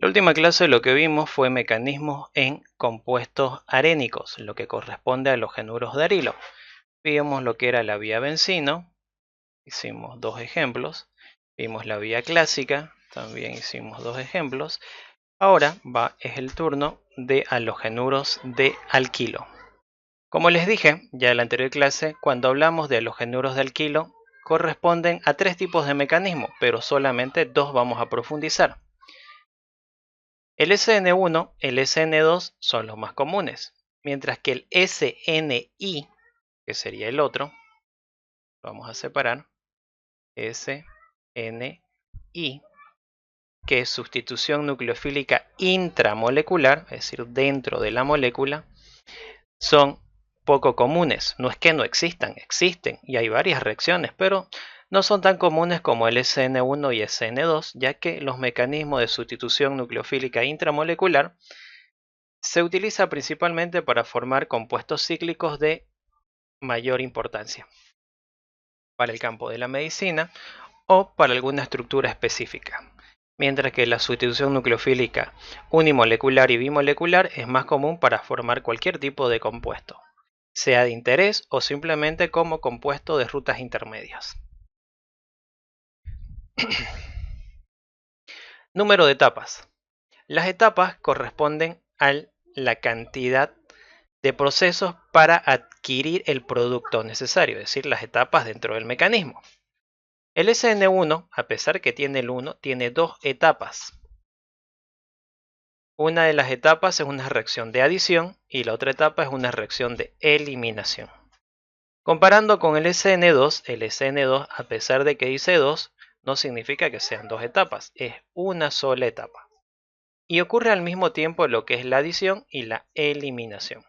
La última clase lo que vimos fue mecanismos en compuestos arénicos, lo que corresponde a los genuros de arilo. Vimos lo que era la vía bencino, hicimos dos ejemplos. Vimos la vía clásica, también hicimos dos ejemplos. Ahora es el turno de halogenuros de alquilo. Como les dije ya en la anterior clase, cuando hablamos de halogenuros de alquilo, corresponden a tres tipos de mecanismos, pero solamente dos vamos a profundizar. El SN1, el SN2 son los más comunes, mientras que el SNI, que sería el otro, vamos a separar, SNI, que es sustitución nucleofílica intramolecular, es decir, dentro de la molécula, son poco comunes. No es que no existan, existen y hay varias reacciones, pero no son tan comunes como el SN1 y SN2, ya que los mecanismos de sustitución nucleofílica intramolecular se utiliza principalmente para formar compuestos cíclicos de mayor importancia para el campo de la medicina o para alguna estructura específica, mientras que la sustitución nucleofílica unimolecular y bimolecular es más común para formar cualquier tipo de compuesto, sea de interés o simplemente como compuesto de rutas intermedias. Número de etapas. Las etapas corresponden a la cantidad de procesos para adquirir el producto necesario, es decir, las etapas dentro del mecanismo. El SN1, a pesar que tiene el 1, tiene dos etapas. Una de las etapas es una reacción de adición y la otra etapa es una reacción de eliminación. Comparando con el SN2, a pesar de que dice 2, no significa que sean dos etapas, es una sola etapa. Y ocurre al mismo tiempo lo que es la adición y la eliminación.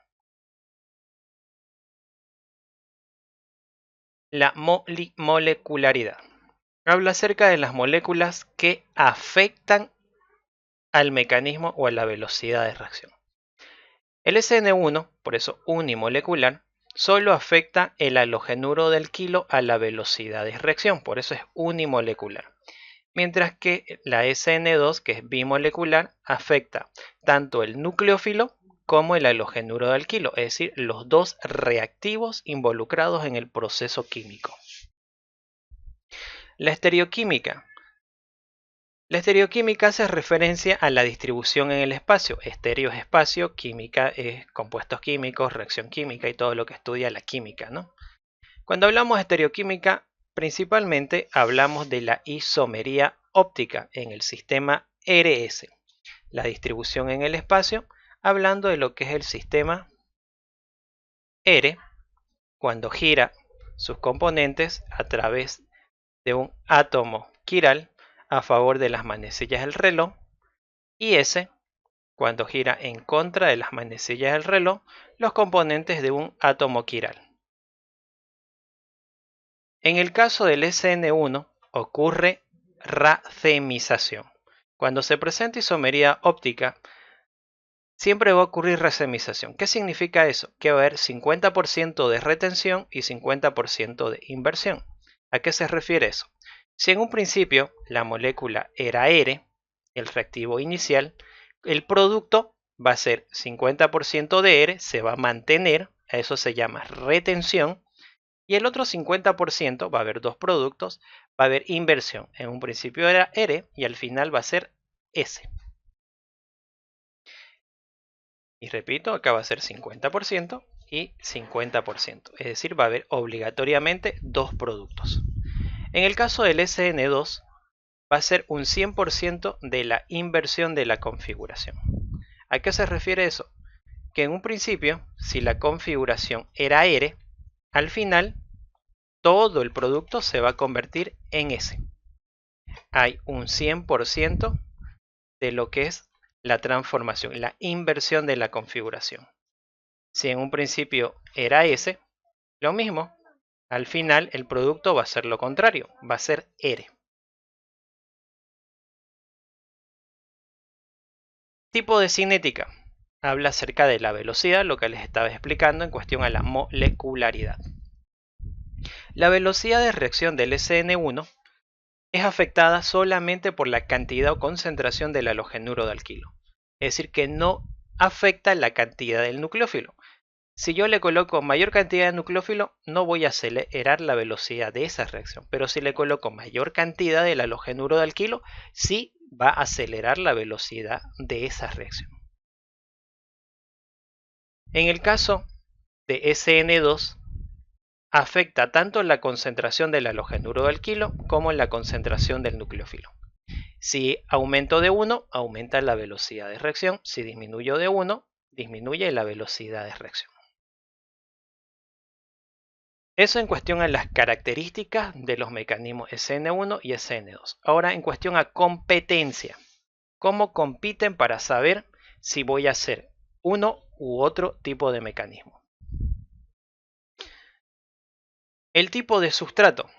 La molecularidad. Habla acerca de las moléculas que afectan al mecanismo o a la velocidad de reacción. El SN1, por eso unimolecular, solo afecta el halogenuro del alquilo a la velocidad de reacción, por eso es unimolecular. Mientras que la SN2, que es bimolecular, afecta tanto el nucleófilo como el halogenuro de alquilo, es decir, los dos reactivos involucrados en el proceso químico. La estereoquímica. La estereoquímica hace referencia a la distribución en el espacio. Estéreo es espacio, química es compuestos químicos, reacción química y todo lo que estudia la química, ¿no? Cuando hablamos de estereoquímica, principalmente hablamos de la isomería óptica en el sistema RS, la distribución en el espacio, hablando de lo que es el sistema R, cuando gira sus componentes a través de un átomo quiral a favor de las manecillas del reloj, y S, cuando gira en contra de las manecillas del reloj, los componentes de un átomo quiral. En el caso del SN1 ocurre racemización. Cuando se presenta isomería óptica, siempre va a ocurrir racemización. ¿Qué significa eso? Que va a haber 50% de retención y 50% de inversión. ¿A qué se refiere eso? Si en un principio la molécula era R, el reactivo inicial, el producto va a ser 50% de R, se va a mantener, a eso se llama retención, y el otro 50% va a haber dos productos, va a haber inversión. En un principio era R y al final va a ser S. Y repito, acá va a ser 50% y 50%. Es decir, va a haber obligatoriamente dos productos. En el caso del SN2, va a ser un 100% de la inversión de la configuración. ¿A qué se refiere eso? Que en un principio, si la configuración era R, al final todo el producto se va a convertir en S. Hay un 100% de lo que es la transformación, la inversión de la configuración. Si en un principio era S, lo mismo, al final el producto va a ser lo contrario, va a ser R. Tipo de cinética. Habla acerca de la velocidad, lo que les estaba explicando en cuestión a la molecularidad. La velocidad de reacción del SN1 es afectada solamente por la cantidad o concentración del halogenuro de alquilo. Es decir, que no afecta la cantidad del nucleófilo. Si yo le coloco mayor cantidad de nucleófilo, no voy a acelerar la velocidad de esa reacción. Pero si le coloco mayor cantidad del halogenuro de alquilo, sí va a acelerar la velocidad de esa reacción. En el caso de SN2, afecta tanto la concentración del halogenuro de alquilo como la concentración del nucleófilo. Si aumento de 1, aumenta la velocidad de reacción. Si disminuyo de 1, disminuye la velocidad de reacción. Eso en cuestión a las características de los mecanismos SN1 y SN2. Ahora en cuestión a competencia. ¿Cómo compiten para saber si voy a hacer uno u otro tipo de mecanismo? El tipo de sustrato.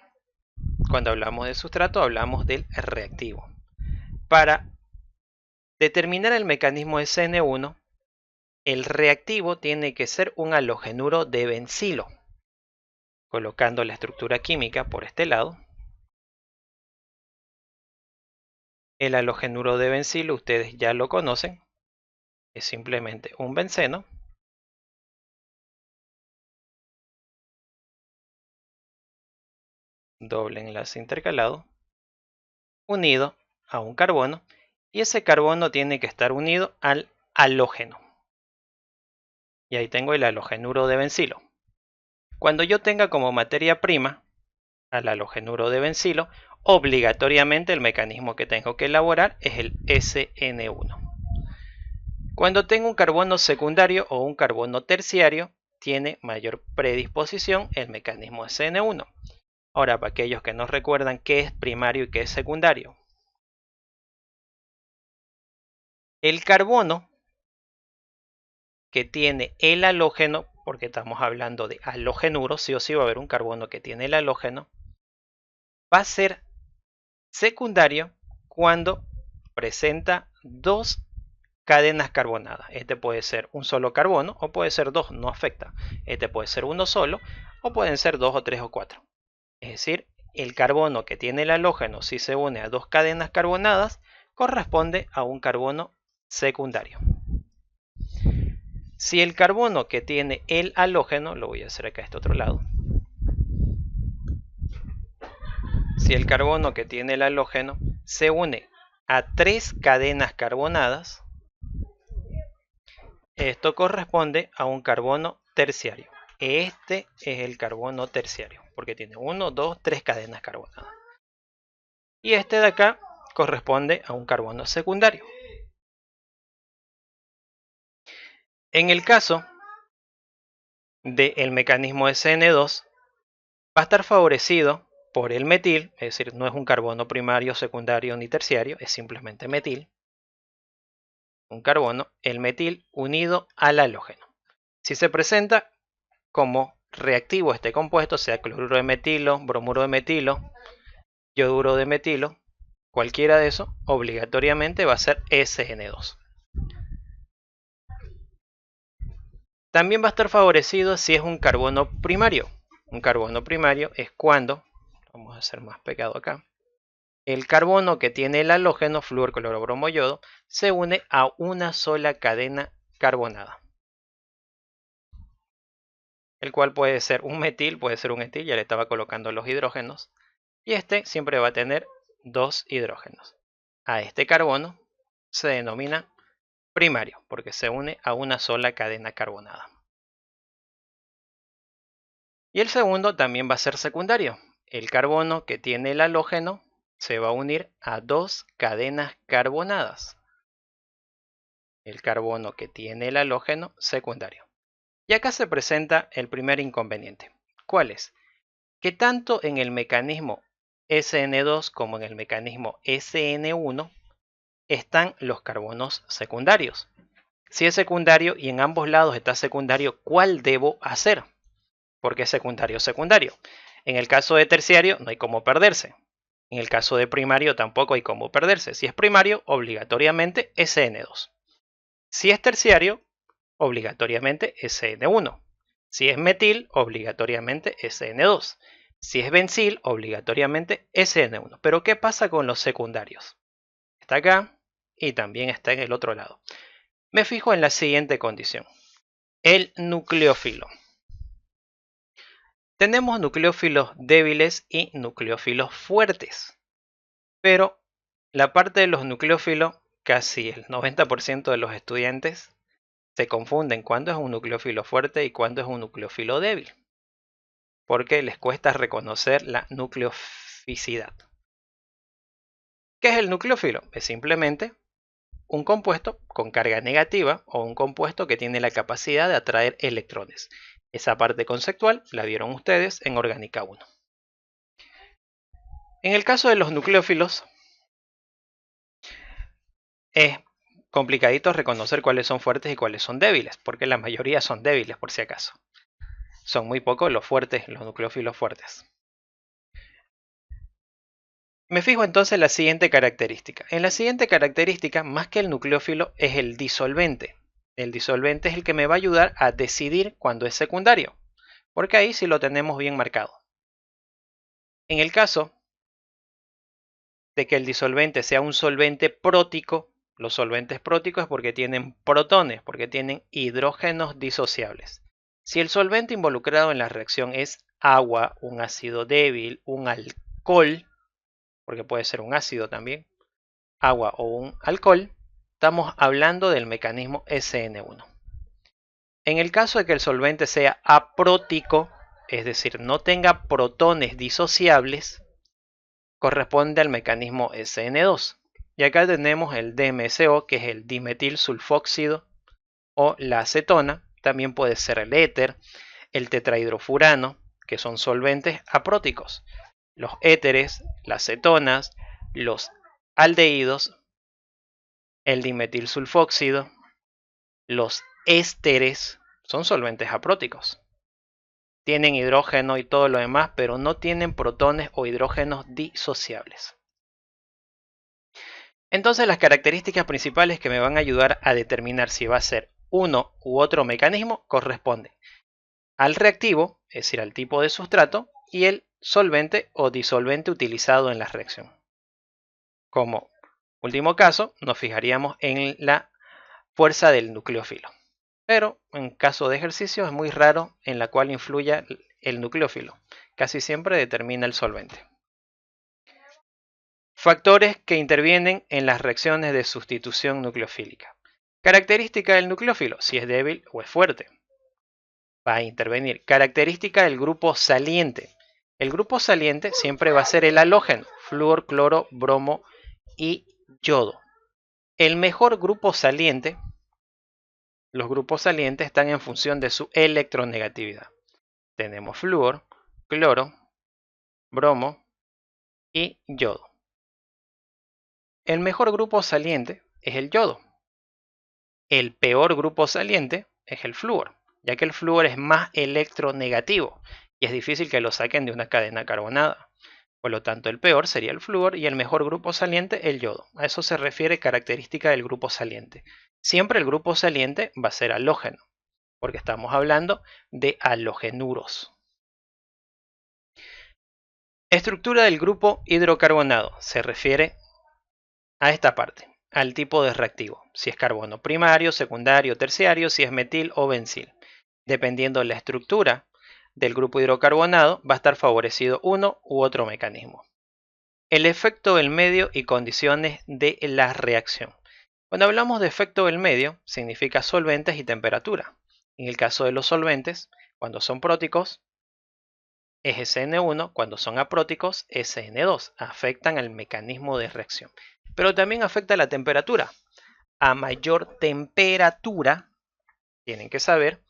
Cuando hablamos de sustrato hablamos del reactivo. Para determinar el mecanismo SN1, el reactivo tiene que ser un halogenuro de bencilo. Colocando la estructura química por este lado. El halogenuro de bencilo ustedes ya lo conocen. Es simplemente un benceno. Doble enlace intercalado. Unido a un carbono. Y ese carbono tiene que estar unido al halógeno. Y ahí tengo el halogenuro de bencilo. Cuando yo tenga como materia prima al halogenuro de bencilo, obligatoriamente el mecanismo que tengo que elaborar es el SN1. Cuando tengo un carbono secundario o un carbono terciario, tiene mayor predisposición el mecanismo SN1. Ahora, para aquellos que no recuerdan qué es primario y qué es secundario. El carbono que tiene el halógeno, porque estamos hablando de halogenuro, sí o sí va a haber un carbono que tiene el halógeno, va a ser secundario cuando presenta dos cadenas carbonadas. Este puede ser un solo carbono o puede ser dos, no afecta. Este puede ser uno solo o pueden ser dos o tres o cuatro. Es decir, el carbono que tiene el halógeno si se une a dos cadenas carbonadas corresponde a un carbono secundario. Si el carbono que tiene el halógeno, lo voy a hacer acá a este otro lado. Si el carbono que tiene el halógeno se une a tres cadenas carbonadas, esto corresponde a un carbono terciario. Este es el carbono terciario, porque tiene 1, 2, 3 cadenas carbonadas. Y este de acá corresponde a un carbono secundario. En el caso del mecanismo SN2, va a estar favorecido por el metil, es decir, no es un carbono primario, secundario ni terciario, es simplemente metil. Un carbono, el metil unido al halógeno. Si se presenta como reactivo este compuesto, sea cloruro de metilo, bromuro de metilo, yoduro de metilo, cualquiera de esos, obligatoriamente va a ser SN2. También va a estar favorecido si es un carbono primario. Un carbono primario es cuando, vamos a hacer más pegado acá, el carbono que tiene el halógeno, flúor, cloro, bromo, yodo, se une a una sola cadena carbonada. El cual puede ser un metil, puede ser un etil, ya le estaba colocando los hidrógenos. Y este siempre va a tener dos hidrógenos. A este carbono se denomina primario, porque se une a una sola cadena carbonada. Y el segundo también va a ser secundario. El carbono que tiene el halógeno se va a unir a dos cadenas carbonadas. El carbono que tiene el halógeno secundario. Y acá se presenta el primer inconveniente. ¿Cuál es? Que tanto en el mecanismo SN2 como en el mecanismo SN1 están los carbonos secundarios. Si es secundario y en ambos lados está secundario, ¿cuál debo hacer? Porque es secundario, secundario. En el caso de terciario no hay cómo perderse. En el caso de primario tampoco hay cómo perderse. Si es primario, obligatoriamente SN2. Si es terciario, obligatoriamente SN1. Si es metil, obligatoriamente SN2. Si es bencil, obligatoriamente SN1. Pero ¿qué pasa con los secundarios? Está acá y también está en el otro lado. Me fijo en la siguiente condición. El nucleófilo. Tenemos nucleófilos débiles y nucleófilos fuertes. Pero la parte de los nucleófilos, casi el 90% de los estudiantes se confunden cuándo es un nucleófilo fuerte y cuándo es un nucleófilo débil, porque les cuesta reconocer la nucleoficidad. ¿Qué es el nucleófilo? Es simplemente un compuesto con carga negativa o un compuesto que tiene la capacidad de atraer electrones. Esa parte conceptual la vieron ustedes en Orgánica 1. En el caso de los nucleófilos, es complicadito reconocer cuáles son fuertes y cuáles son débiles, porque la mayoría son débiles por si acaso. Son muy pocos los fuertes, los nucleófilos fuertes. Me fijo entonces en la siguiente característica. En la siguiente característica, más que el nucleófilo, es el disolvente. El disolvente es el que me va a ayudar a decidir cuándo es secundario, porque ahí sí lo tenemos bien marcado. En el caso de que el disolvente sea un solvente prótico, los solventes próticos es porque tienen protones, porque tienen hidrógenos disociables. Si el solvente involucrado en la reacción es agua, un ácido débil, un alcohol, porque puede ser un ácido también, agua o un alcohol, estamos hablando del mecanismo SN1. En el caso de que el solvente sea aprótico, es decir, no tenga protones disociables, corresponde al mecanismo SN2. Y acá tenemos el DMSO, que es el dimetil sulfóxido o la acetona. También puede ser el éter, el tetrahidrofurano, que son solventes apróticos. Los éteres, las cetonas, los aldehídos, el dimetil sulfóxido, los ésteres, son solventes apróticos. Tienen hidrógeno y todo lo demás, pero no tienen protones o hidrógenos disociables. Entonces las características principales que me van a ayudar a determinar si va a ser uno u otro mecanismo corresponden al reactivo, es decir, al tipo de sustrato, y el solvente o disolvente utilizado en la reacción. Como último caso, nos fijaríamos en la fuerza del nucleófilo. Pero en caso de ejercicio es muy raro en la cual influya el nucleófilo. Casi siempre determina el solvente. Factores que intervienen en las reacciones de sustitución nucleofílica. Característica del nucleófilo, si es débil o es fuerte. Va a intervenir. Característica del grupo saliente. El grupo saliente siempre va a ser el halógeno, flúor, cloro, bromo y yodo. El mejor grupo saliente, los grupos salientes están en función de su electronegatividad. Tenemos flúor, cloro, bromo y yodo. El mejor grupo saliente es el yodo. El peor grupo saliente es el flúor, ya que el flúor es más electronegativo y es difícil que lo saquen de una cadena carbonada. Por lo tanto, el peor sería el flúor y el mejor grupo saliente el yodo. A eso se refiere característica del grupo saliente. Siempre el grupo saliente va a ser halógeno, porque estamos hablando de halogenuros. Estructura del grupo hidrocarbonado se refiere a esta parte, al tipo de reactivo, si es carbono primario, secundario, terciario, si es metil o bencil. Dependiendo de la estructura del grupo hidrocarbonado, va a estar favorecido uno u otro mecanismo. El efecto del medio y condiciones de la reacción. Cuando hablamos de efecto del medio, significa solventes y temperatura. En el caso de los solventes, cuando son próticos, es SN1, cuando son apróticos, SN2. Afectan al mecanismo de reacción. Pero también afecta la temperatura. A mayor temperatura, tienen que saber,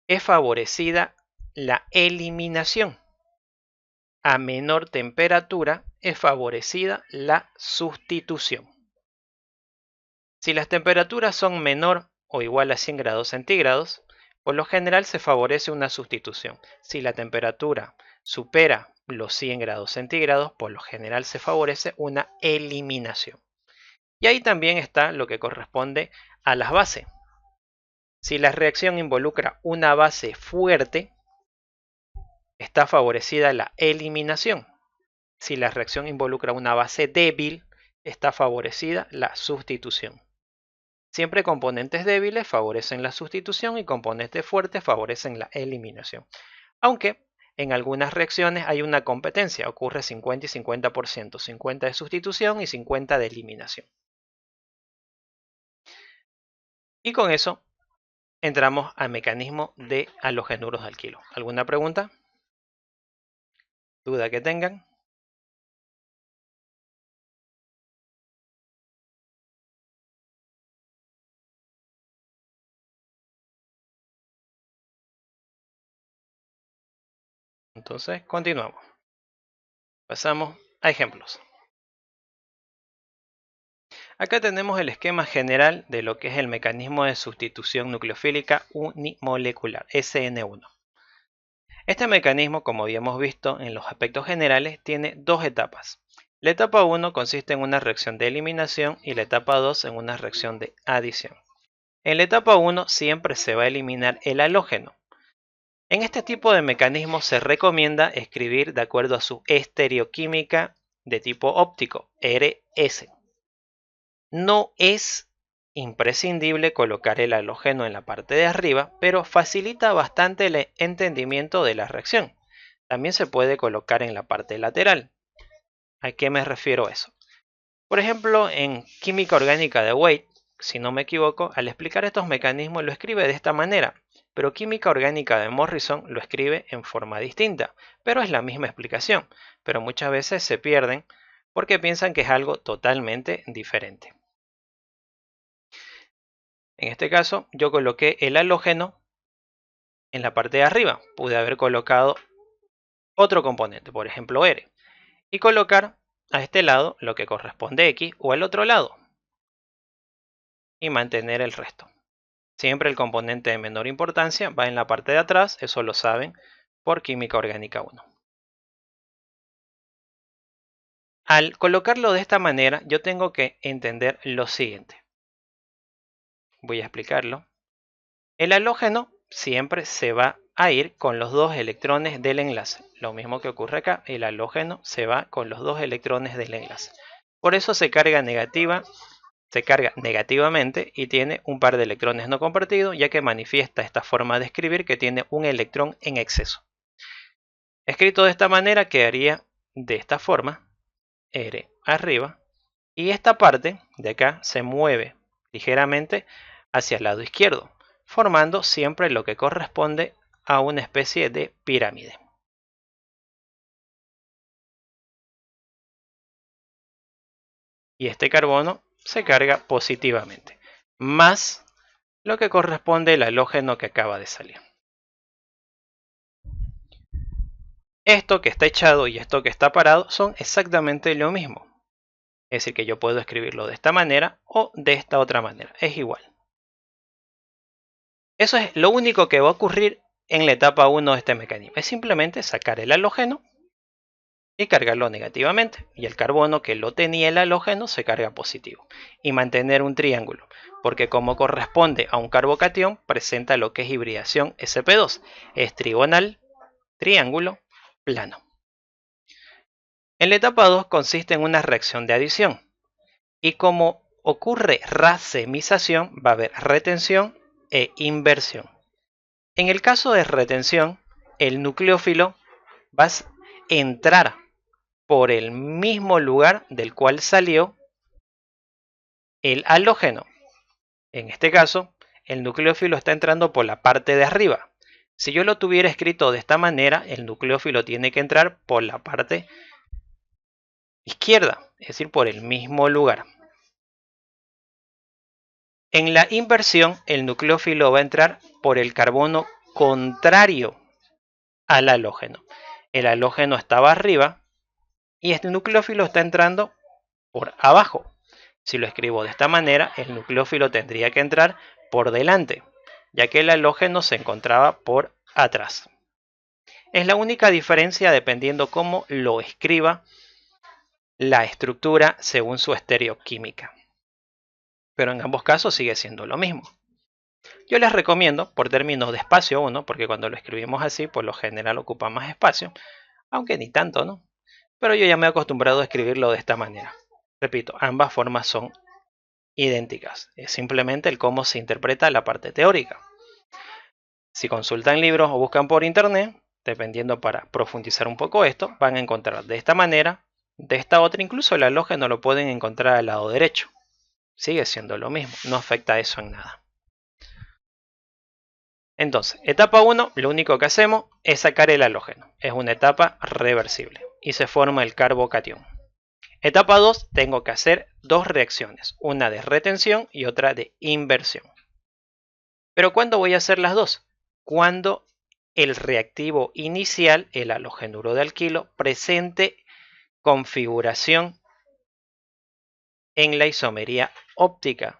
es favorecida la eliminación. A menor temperatura es favorecida la sustitución. Si las temperaturas son menor o igual a 100 grados centígrados, por lo general se favorece una sustitución. Si la temperatura supera los 100 grados centígrados, por lo general se favorece una eliminación. Y ahí también está lo que corresponde a las bases. Si la reacción involucra una base fuerte, está favorecida la eliminación. Si la reacción involucra una base débil, está favorecida la sustitución. Siempre componentes débiles favorecen la sustitución y componentes fuertes favorecen la eliminación. Aunque en algunas reacciones hay una competencia, ocurre 50 y 50%, 50 de sustitución y 50 de eliminación. Y con eso entramos al mecanismo de halogenuros de alquilo. ¿Alguna pregunta? ¿Duda que tengan? Entonces, continuamos. Pasamos a ejemplos. Acá tenemos el esquema general de lo que es el mecanismo de sustitución nucleofílica unimolecular, SN1. Este mecanismo, como habíamos visto en los aspectos generales, tiene dos etapas. La etapa 1 consiste en una reacción de eliminación y la etapa 2 en una reacción de adición. En la etapa 1 siempre se va a eliminar el halógeno. En este tipo de mecanismos se recomienda escribir de acuerdo a su estereoquímica de tipo óptico, RS. No es imprescindible colocar el halógeno en la parte de arriba, pero facilita bastante el entendimiento de la reacción. También se puede colocar en la parte lateral. ¿A qué me refiero a eso? Por ejemplo, en química orgánica de Waite, si no me equivoco, al explicar estos mecanismos lo escribe de esta manera, pero química orgánica de Morrison lo escribe en forma distinta, pero es la misma explicación, pero muchas veces se pierden porque piensan que es algo totalmente diferente. En este caso, yo coloqué el halógeno en la parte de arriba. Pude haber colocado otro componente, por ejemplo R, y colocar a este lado lo que corresponde X o al otro lado y mantener el resto. Siempre el componente de menor importancia va en la parte de atrás, eso lo saben por química orgánica 1. Al colocarlo de esta manera, yo tengo que entender lo siguiente. Voy a explicarlo. El halógeno siempre se va a ir con los dos electrones del enlace. Lo mismo que ocurre acá, el halógeno se va con los dos electrones del enlace. Por eso se carga negativamente y tiene un par de electrones no compartidos, ya que manifiesta esta forma de escribir que tiene un electrón en exceso. Escrito de esta manera quedaría de esta forma, R arriba, y esta parte de acá se mueve ligeramente hacia el lado izquierdo, formando siempre lo que corresponde a una especie de pirámide. Y este carbono se carga positivamente, más lo que corresponde al halógeno que acaba de salir. Esto que está echado y esto que está parado son exactamente lo mismo. Es decir, que yo puedo escribirlo de esta manera o de esta otra manera. Es igual. Eso es lo único que va a ocurrir en la etapa 1 de este mecanismo. Es simplemente sacar el halógeno y cargarlo negativamente. Y el carbono que lo tenía el halógeno se carga positivo. Y mantener un triángulo. Porque como corresponde a un carbocatión, presenta lo que es hibridación sp2. Es trigonal, triángulo, plano. En la etapa 2 consiste en una reacción de adición. Y como ocurre racemización, va a haber retención e inversión. En el caso de retención, el nucleófilo va a entrar por el mismo lugar del cual salió el halógeno. En este caso, el nucleófilo está entrando por la parte de arriba. Si yo lo tuviera escrito de esta manera, el nucleófilo tiene que entrar por la parte izquierda, es decir, por el mismo lugar. En la inversión, el nucleófilo va a entrar por el carbono contrario al halógeno. El halógeno estaba arriba y este nucleófilo está entrando por abajo. Si lo escribo de esta manera, el nucleófilo tendría que entrar por delante, ya que el halógeno se encontraba por atrás. Es la única diferencia dependiendo cómo lo escriba la estructura según su estereoquímica. Pero en ambos casos sigue siendo lo mismo. Yo les recomiendo por términos de espacio 1, porque cuando lo escribimos así, por lo general ocupa más espacio, aunque ni tanto, ¿no? Pero yo ya me he acostumbrado a escribirlo de esta manera. Repito, ambas formas son idénticas. Es simplemente el cómo se interpreta la parte teórica. Si consultan libros o buscan por internet, dependiendo para profundizar un poco esto, van a encontrar de esta manera, de esta otra, incluso el halógeno lo pueden encontrar al lado derecho. Sigue siendo lo mismo, no afecta eso en nada. Entonces, etapa 1, lo único que hacemos es sacar el halógeno. Es una etapa reversible y se forma el carbocatión. Etapa 2, tengo que hacer dos reacciones, una de retención y otra de inversión. Pero ¿cuándo voy a hacer las dos? Cuando el reactivo inicial, el halogenuro de alquilo, presente configuración en la isomería óptica.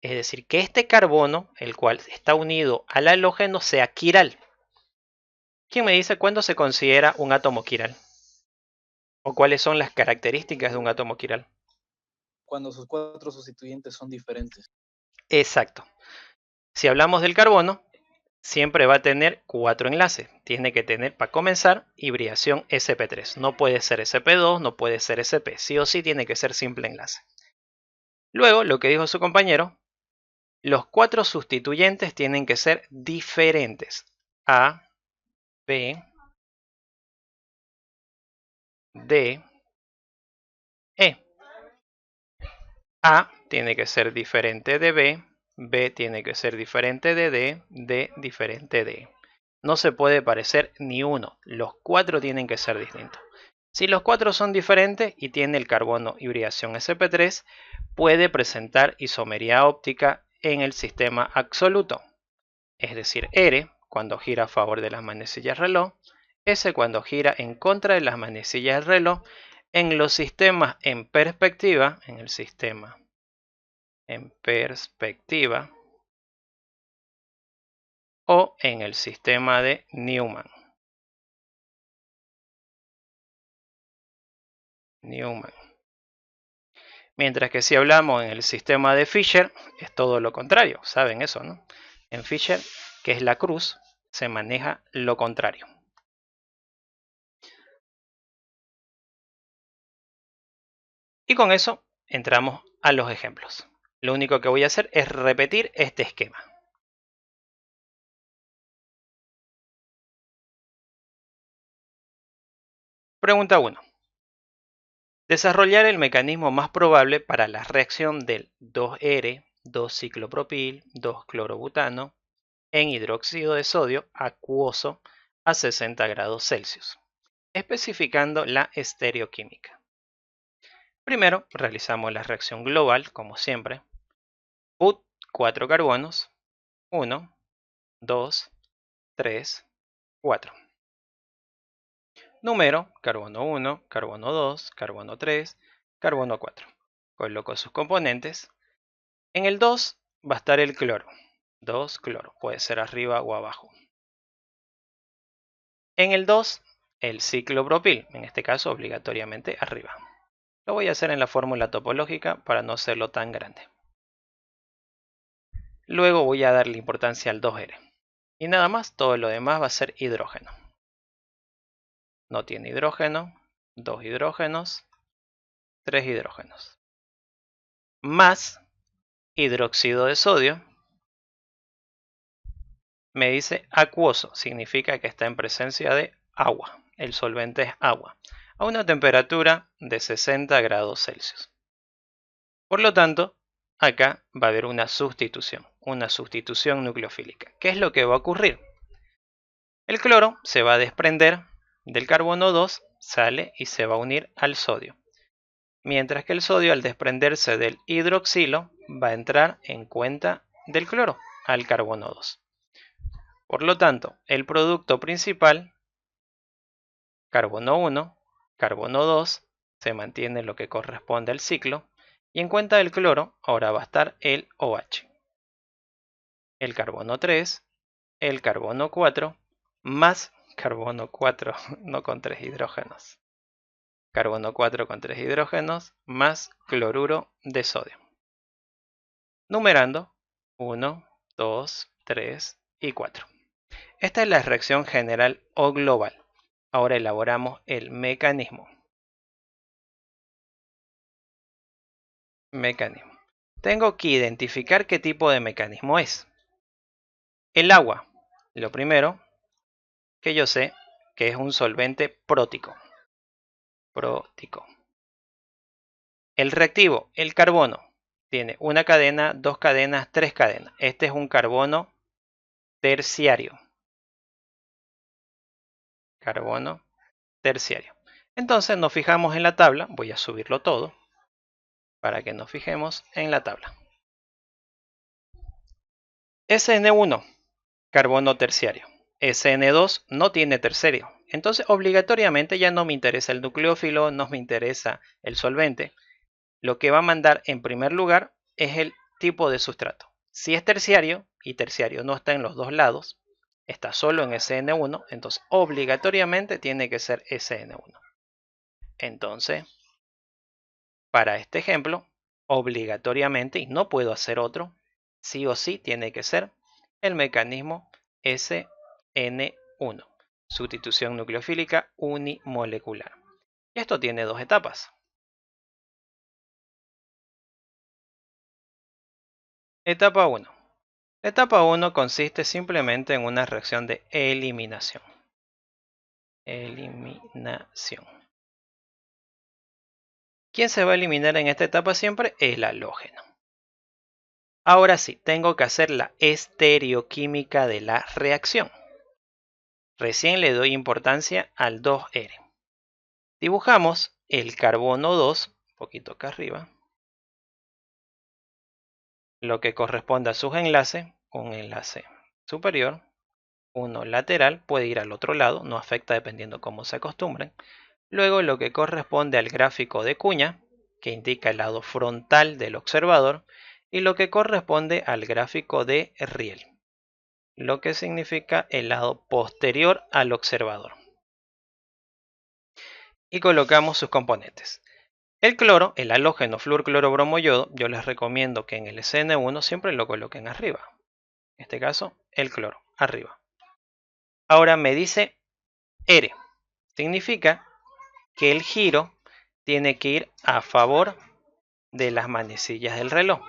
Es decir, que este carbono, el cual está unido al halógeno, sea quiral. ¿Quién me dice cuándo se considera un átomo quiral? ¿O cuáles son las características de un átomo quiral? Cuando sus cuatro sustituyentes son diferentes. Exacto. Si hablamos del carbono, siempre va a tener 4 enlaces. Tiene que tener, para comenzar, hibridación sp3. No puede ser sp2, no puede ser sp. Sí o sí tiene que ser simple enlace. Luego, lo que dijo su compañero, los 4 sustituyentes tienen que ser diferentes. A, B, D, E. A tiene que ser diferente de B, B tiene que ser diferente de D, D diferente de E. No se puede parecer ni uno, los 4 tienen que ser distintos. Si los 4 son diferentes y tiene el carbono hibridación sp3, puede presentar isomería óptica en el sistema absoluto. Es decir, R cuando gira a favor de las manecillas reloj, S cuando gira en contra de las manecillas del reloj. En los sistemas en perspectiva, en el sistema en perspectiva o en el sistema de Newman. Mientras que si hablamos en el sistema de Fisher, es todo lo contrario. Saben eso, ¿no? En Fisher, que es la cruz, se maneja lo contrario. Y con eso entramos a los ejemplos. Lo único que voy a hacer es repetir este esquema. Pregunta 1. Desarrollar el mecanismo más probable para la reacción del 2R, 2-ciclopropil, 2-clorobutano en hidróxido de sodio acuoso a 60 grados Celsius, especificando la estereoquímica. Primero, realizamos la reacción global, como siempre. Put 4 carbonos, 1, 2, 3, 4. Número, carbono 1, carbono 2, carbono 3, carbono 4. Coloco sus componentes. En el 2 va a estar el cloro. 2 cloro, puede ser arriba o abajo. En el 2, el ciclopropil, en este caso obligatoriamente arriba. Lo voy a hacer en la fórmula topológica para no hacerlo tan grande. Luego voy a darle importancia al 2R. Y nada más, todo lo demás va a ser hidrógeno. No tiene hidrógeno, 2 hidrógenos, 3 hidrógenos. Más hidróxido de sodio. Me dice acuoso, significa que está en presencia de agua. El solvente es agua, a una temperatura de 60 grados Celsius. Por lo tanto, acá va a haber una sustitución nucleofílica. ¿Qué es lo que va a ocurrir? El cloro se va a desprender del carbono 2, sale y se va a unir al sodio. Mientras que el sodio, al desprenderse del hidroxilo, va a entrar en cuenta del cloro, al carbono 2. Por lo tanto, el producto principal, carbono 1, carbono 2, se mantiene lo que corresponde al ciclo, y en cuenta del cloro, ahora va a estar el OH. El carbono 3, el carbono 4, más carbono 4, no con 3 hidrógenos. Carbono 4 con 3 hidrógenos, más cloruro de sodio. Numerando, 1, 2, 3 y 4. Esta es la reacción general o global. Ahora elaboramos el mecanismo. Tengo que identificar qué tipo de mecanismo es. El agua, lo primero que yo sé que es un solvente prótico. El reactivo, el carbono, tiene una cadena, dos cadenas, tres cadenas. Este es un carbono terciario. Carbono terciario. Entonces nos fijamos en la tabla. Voy a subirlo todo para que nos fijemos en la tabla. SN1, carbono terciario. SN2 no tiene terciario. Entonces obligatoriamente ya no me interesa el nucleófilo, no me interesa el solvente. Lo que va a mandar en primer lugar es el tipo de sustrato. Si es terciario y terciario no está en los dos lados, está solo en SN1, entonces obligatoriamente tiene que ser SN1. Entonces, para este ejemplo, obligatoriamente, y no puedo hacer otro, sí o sí tiene que ser el mecanismo SN1, sustitución nucleofílica unimolecular. Y esto tiene dos etapas. Etapa 1. La etapa 1 consiste simplemente en una reacción de eliminación. ¿Quién se va a eliminar en esta etapa siempre? El halógeno. Ahora sí, tengo que hacer la estereoquímica de la reacción. Recién le doy importancia al 2R. Dibujamos el carbono 2, un poquito acá arriba, lo que corresponde a sus enlaces, un enlace superior, uno lateral, puede ir al otro lado, no afecta dependiendo cómo se acostumbren. Luego lo que corresponde al gráfico de cuña, que indica el lado frontal del observador, y lo que corresponde al gráfico de riel, lo que significa el lado posterior al observador. Y colocamos sus componentes. El cloro, el halógeno fluorclorobromoyodo, yo les recomiendo que en el SN1 siempre lo coloquen arriba. En este caso, el cloro, arriba. Ahora me dice R. Significa que el giro tiene que ir a favor de las manecillas del reloj.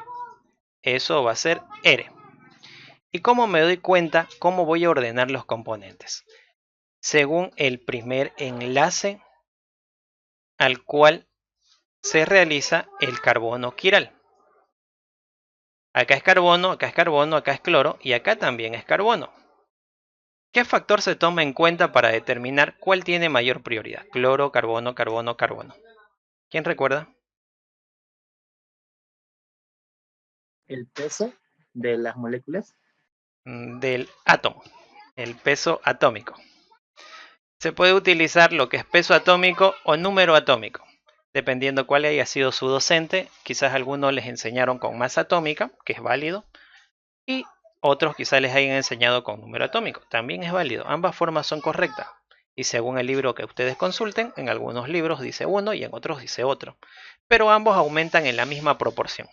Eso va a ser R. ¿Y cómo me doy cuenta cómo voy a ordenar los componentes? Según el primer enlace al cual se realiza el carbono quiral. Acá es carbono, acá es carbono, acá es cloro y acá también es carbono. ¿Qué factor se toma en cuenta para determinar cuál tiene mayor prioridad? Cloro, carbono, carbono, carbono. ¿Quién recuerda? El peso de las moléculas. Del átomo, el peso atómico. Se puede utilizar lo que es peso atómico o número atómico, dependiendo cuál haya sido su docente. Quizás algunos les enseñaron con masa atómica, que es válido, y otros quizás les hayan enseñado con número atómico, también es válido. Ambas formas son correctas. Y según el libro que ustedes consulten, en algunos libros dice uno y en otros dice otro. Pero ambos aumentan en la misma proporción.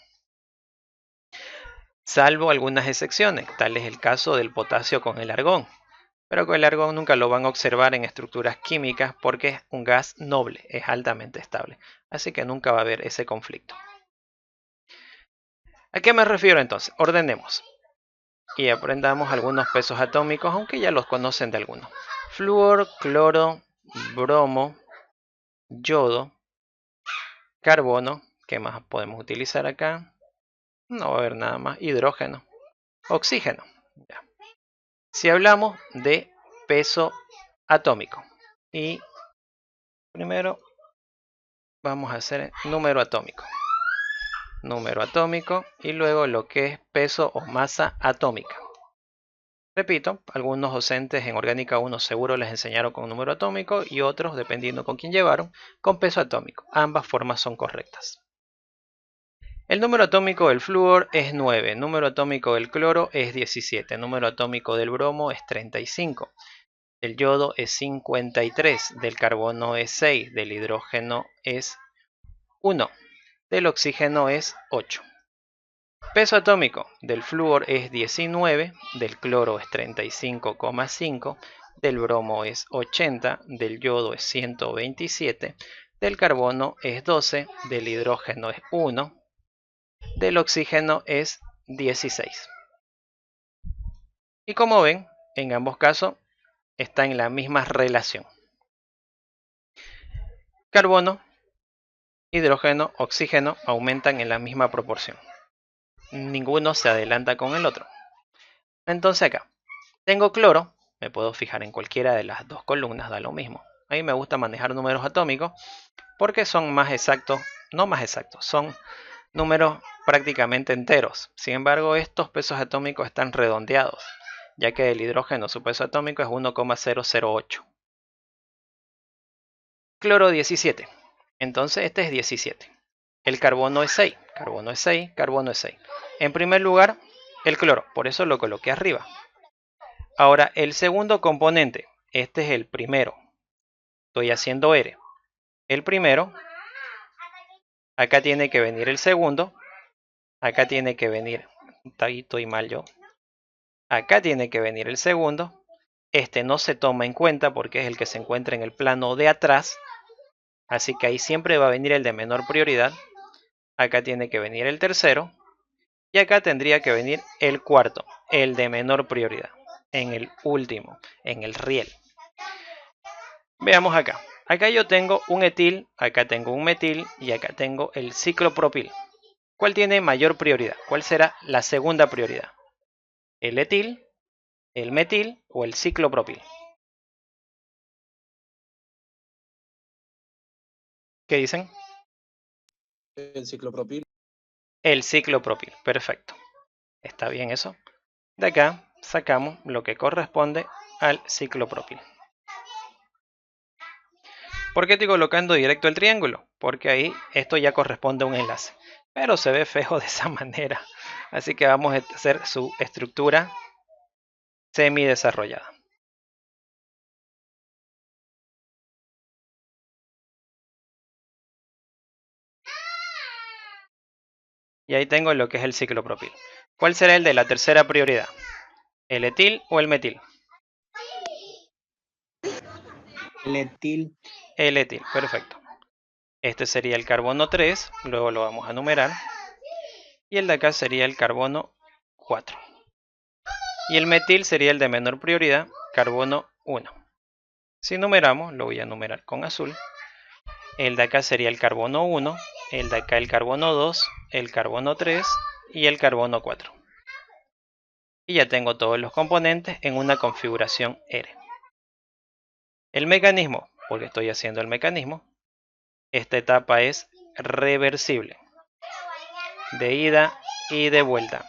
Salvo algunas excepciones, tal es el caso del potasio con el argón. Pero con el argón nunca lo van a observar en estructuras químicas porque es un gas noble, es altamente estable. Así que nunca va a haber ese conflicto. ¿A qué me refiero entonces? Ordenemos y aprendamos algunos pesos atómicos, aunque ya los conocen de algunos. Flúor, cloro, bromo, yodo, carbono. ¿Qué más podemos utilizar acá? No va a haber nada más. Hidrógeno, oxígeno. Ya. Si hablamos de peso atómico, y primero vamos a hacer número atómico. Número atómico y luego lo que es peso o masa atómica. Repito, algunos docentes en Orgánica 1 seguro les enseñaron con número atómico y otros, dependiendo con quién llevaron, con peso atómico. Ambas formas son correctas. El número atómico del flúor es 9, el número atómico del cloro es 17, el número atómico del bromo es 35, del yodo es 53, del carbono es 6, del hidrógeno es 1, del oxígeno es 8. Peso atómico del flúor es 19, del cloro es 35,5, del bromo es 80, del yodo es 127, del carbono es 12, del hidrógeno es 1, del oxígeno es 16. Y como ven, en ambos casos está en la misma relación. Carbono, hidrógeno, oxígeno aumentan en la misma proporción. Ninguno se adelanta con el otro. Entonces acá tengo cloro, me puedo fijar en cualquiera de las dos columnas, da lo mismo. A mí me gusta manejar números atómicos porque son más exactos, no más exactos, son números prácticamente enteros. Sin embargo, estos pesos atómicos están redondeados, ya que el hidrógeno su peso atómico es 1,008. Cloro 17. Entonces este es 17. El carbono es 6. Carbono es 6, carbono es 6. En primer lugar, el cloro, por eso lo coloqué arriba. Ahora, el segundo componente, este es el primero. Estoy haciendo R. El primero, acá tiene que venir el segundo, acá tiene que venir, ahí estoy mal yo. Acá tiene que venir el segundo. Este no se toma en cuenta porque es el que se encuentra en el plano de atrás. Así que ahí siempre va a venir el de menor prioridad. Acá tiene que venir el tercero. Y acá tendría que venir el cuarto, el de menor prioridad. En el último, en el riel. Veamos acá. Acá yo tengo un etil, acá tengo un metil y acá tengo el ciclopropil. ¿Cuál tiene mayor prioridad? ¿Cuál será la segunda prioridad? ¿El etil, el metil o el ciclopropil? ¿Qué dicen? El ciclopropil. El ciclopropil. Perfecto. ¿Está bien eso? De acá sacamos lo que corresponde al ciclopropil. ¿Por qué estoy colocando directo el triángulo? Porque ahí esto ya corresponde a un enlace. Pero se ve feo de esa manera. Así que vamos a hacer su estructura semi desarrollada. Y ahí tengo lo que es el ciclopropil. ¿Cuál será el de la tercera prioridad? ¿El etil o el metil? El etil. El etil, perfecto. Este sería el carbono 3, luego lo vamos a numerar. Y el de acá sería el carbono 4. Y el metil sería el de menor prioridad, carbono 1. Si numeramos, lo voy a numerar con azul. El de acá sería el carbono 1, el de acá el carbono 2, el carbono 3 y el carbono 4. Y ya tengo todos los componentes en una configuración R. El mecanismo, porque estoy haciendo el mecanismo, esta etapa es reversible, de ida y de vuelta.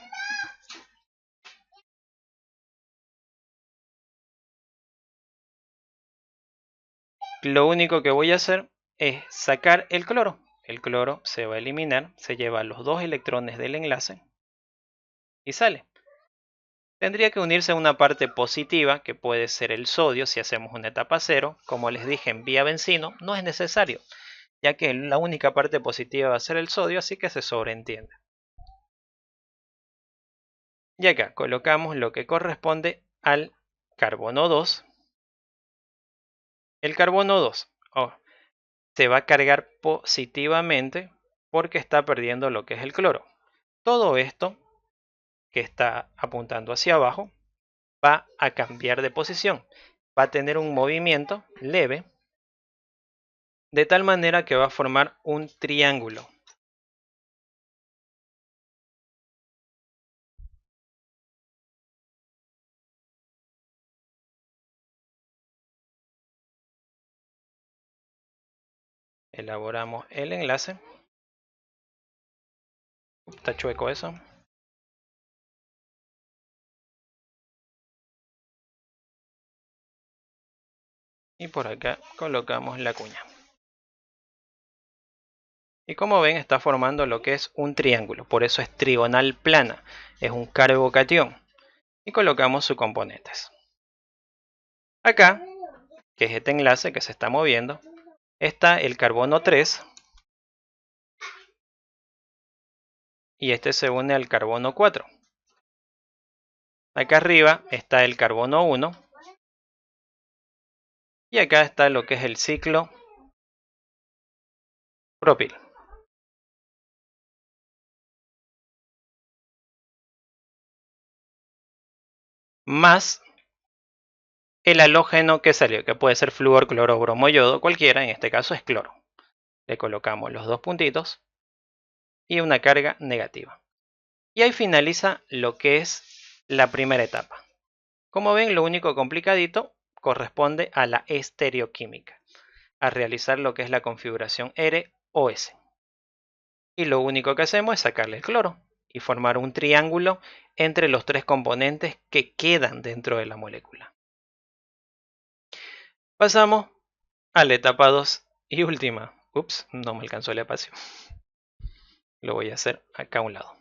Lo único que voy a hacer es sacar el cloro. El cloro se va a eliminar, se lleva los dos electrones del enlace y sale. Tendría que unirse a una parte positiva, que puede ser el sodio si hacemos una etapa cero. Como les dije, en vía bencino no es necesario, ya que la única parte positiva va a ser el sodio, así que se sobreentiende. Y acá colocamos lo que corresponde al carbono 2. El carbono 2 se va a cargar positivamente porque está perdiendo lo que es el cloro. Todo esto que está apuntando hacia abajo va a cambiar de posición. Va a tener un movimiento leve, de tal manera que va a formar un triángulo. Elaboramos el enlace. Está chueco eso. Y por acá colocamos la cuña. Y como ven, está formando lo que es un triángulo. Por eso es trigonal plana. Es un carbocatión. Y colocamos sus componentes. Acá, que es este enlace que se está moviendo, está el carbono 3 y este se une al carbono 4. Acá arriba está el carbono 1 y acá está lo que es el ciclo propil. Más el halógeno que salió, que puede ser flúor, cloro, bromo, yodo, cualquiera, en este caso es cloro. Le colocamos los dos puntitos y una carga negativa. Y ahí finaliza lo que es la primera etapa. Como ven, lo único complicadito corresponde a la estereoquímica, a realizar lo que es la configuración R o S. Y lo único que hacemos es sacarle el cloro y formar un triángulo entre los tres componentes que quedan dentro de la molécula. Pasamos a la etapa 2 y última. Ups, no me alcanzó el espacio. Lo voy a hacer acá a un lado.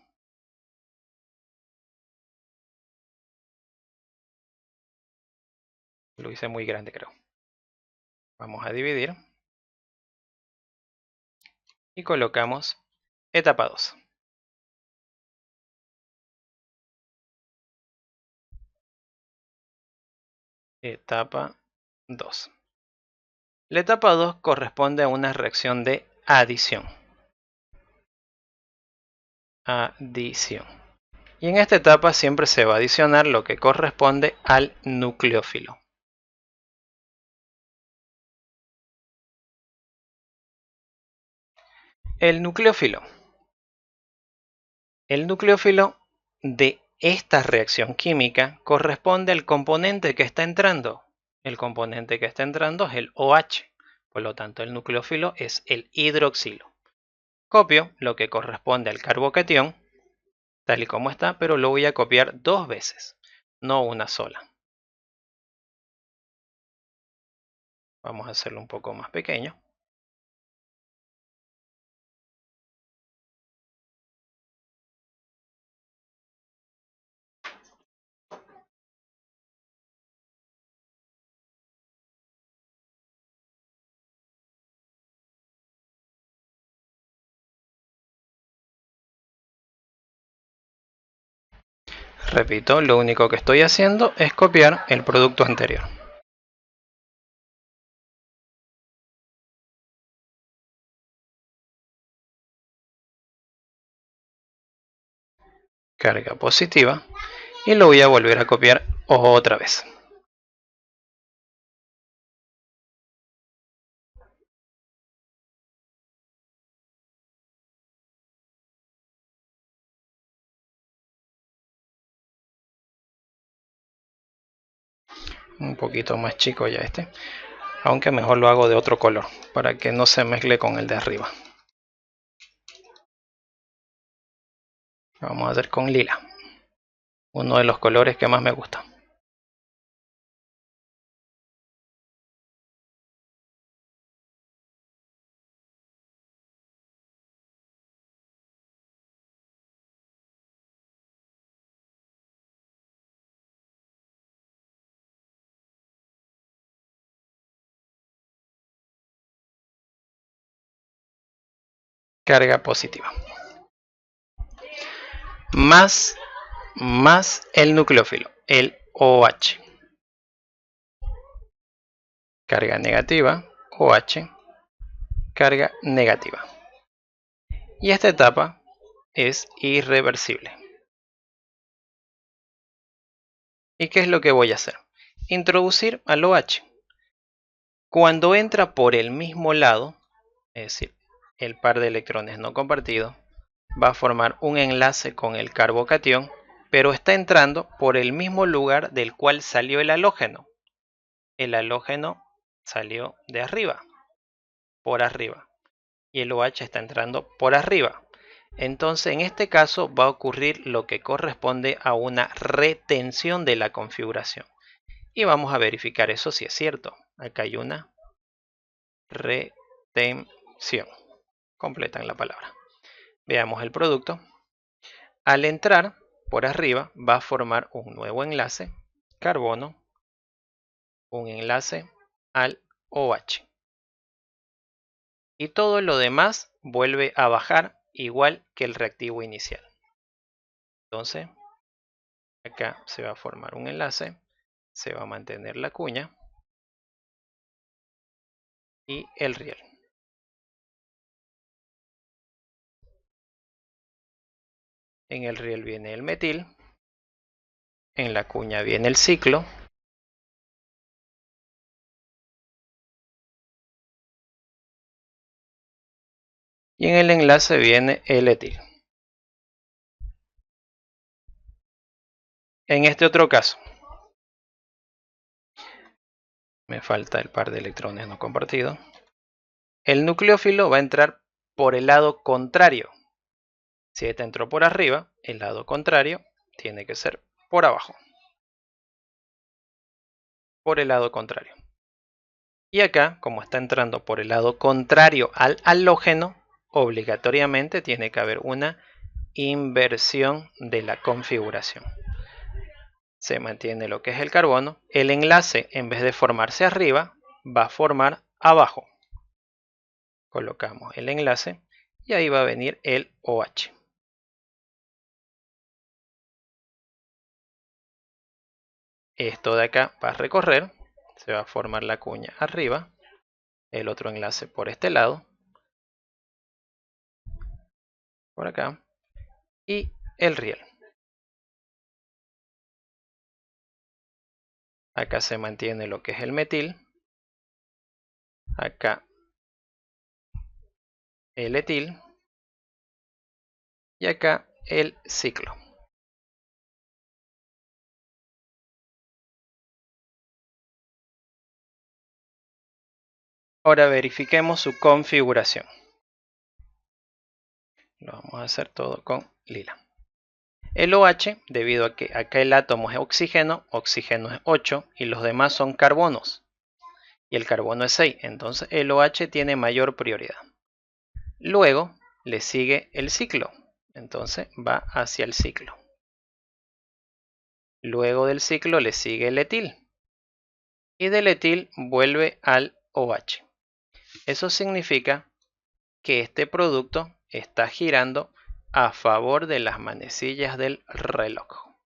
Lo hice muy grande, creo. Vamos a dividir. Y colocamos etapa 2. Etapa 2. La etapa 2 corresponde a una reacción de adición. Adición. Y en esta etapa siempre se va a adicionar lo que corresponde al nucleófilo. El nucleófilo. El nucleófilo de esta reacción química corresponde al componente que está entrando. El componente que está entrando es el OH. Por lo tanto, el nucleófilo es el hidroxilo. Copio lo que corresponde al carbocatión, tal y como está, pero lo voy a copiar dos veces, no una sola. Vamos a hacerlo un poco más pequeño. Repito, lo único que estoy haciendo es copiar el producto anterior. Carga positiva. Y lo voy a volver a copiar otra vez. Un poquito más chico ya este. Aunque mejor lo hago de otro color, para que no se mezcle con el de arriba. Vamos a hacer con lila. Uno de los colores que más me gusta. Carga positiva. Más el nucleófilo, el OH. Carga negativa, OH. Carga negativa. Y esta etapa es irreversible. ¿Y qué es lo que voy a hacer? Introducir al OH. Cuando entra por el mismo lado, es decir, el par de electrones no compartido, va a formar un enlace con el carbocatión, pero está entrando por el mismo lugar del cual salió el halógeno. El halógeno salió de arriba, por arriba, y el OH está entrando por arriba. Entonces, en este caso va a ocurrir lo que corresponde a una retención de la configuración. Y vamos a verificar eso si es cierto. Acá hay una retención. Completan la palabra. Veamos el producto. Al entrar por arriba va a formar un nuevo enlace, carbono, un enlace al OH. Y todo lo demás vuelve a bajar igual que el reactivo inicial. Entonces, acá se va a formar un enlace, se va a mantener la cuña y el riel. En el riel viene el metil, en la cuña viene el ciclo, y en el enlace viene el etil. En este otro caso, me falta el par de electrones no compartido, el nucleófilo va a entrar por el lado contrario. Si este entró por arriba, el lado contrario tiene que ser por abajo. Por el lado contrario. Y acá, como está entrando por el lado contrario al halógeno, obligatoriamente tiene que haber una inversión de la configuración. Se mantiene lo que es el carbono. El enlace, en vez de formarse arriba, va a formar abajo. Colocamos el enlace y ahí va a venir el OH. Esto de acá va a recorrer, se va a formar la cuña arriba, el otro enlace por este lado, por acá, y el riel. Acá se mantiene lo que es el metil, acá el etil y acá el ciclo. Ahora verifiquemos su configuración. Lo vamos a hacer todo con lila. El OH, debido a que acá el átomo es oxígeno, oxígeno es 8 y los demás son carbonos. Y el carbono es 6, entonces el OH tiene mayor prioridad. Luego le sigue el ciclo, entonces va hacia el ciclo. Luego del ciclo le sigue el etil. Y del etil vuelve al OH. Eso significa que este producto está girando a favor de las manecillas del reloj.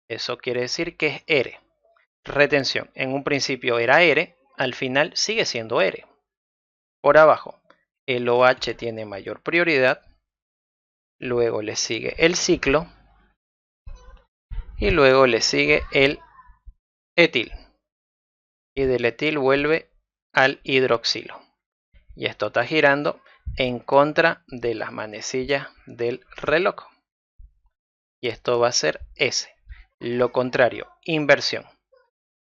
Eso quiere decir que es R. Retención, en un principio era R, al final sigue siendo R. Por abajo, el OH tiene mayor prioridad, luego le sigue el ciclo y luego le sigue el etil. Y del etil vuelve al hidroxilo. Y esto está girando en contra de las manecillas del reloj. Y esto va a ser S. Lo contrario, inversión.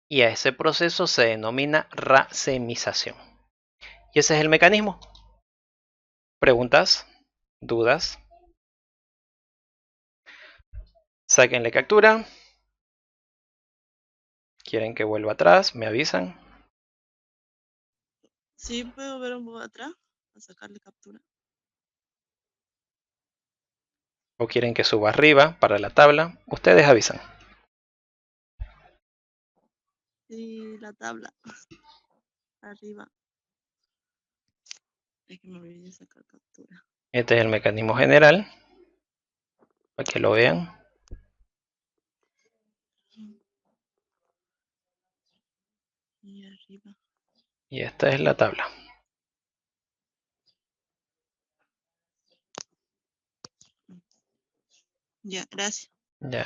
Y a ese proceso se denomina racemización. Y ese es el mecanismo. ¿Preguntas? ¿Dudas? Sáquenle captura. ¿Quieren que vuelva atrás? ¿Me avisan? Sí, puedo ver un poco atrás a sacarle captura. ¿O quieren que suba arriba para la tabla? Ustedes avisan. Sí, la tabla. Arriba. Es que me olvidé de sacar captura. Este es el mecanismo general. Para que lo vean. Y arriba. Y esta es la tabla. Ya, gracias. Ya.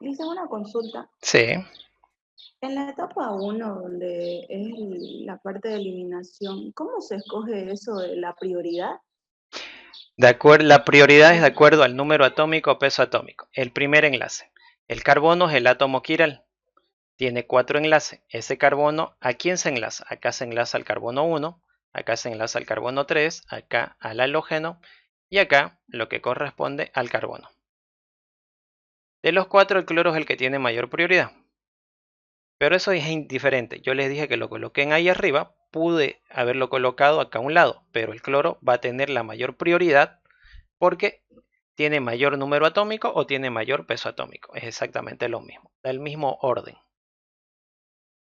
Hice una consulta. Sí. En la etapa 1, donde es la parte de eliminación, ¿cómo se escoge eso de la prioridad? La prioridad es de acuerdo al número atómico o peso atómico. El primer enlace. El carbono es el átomo quiral. Tiene 4 enlaces. Ese carbono, ¿a quién se enlaza? Acá se enlaza al carbono 1, acá se enlaza al carbono 3, acá al halógeno y acá lo que corresponde al carbono. De los 4, el cloro es el que tiene mayor prioridad. Pero eso es indiferente. Yo les dije que lo coloquen ahí arriba. Pude haberlo colocado acá a un lado, pero el cloro va a tener la mayor prioridad porque tiene mayor número atómico o tiene mayor peso atómico. Es exactamente lo mismo, del mismo orden.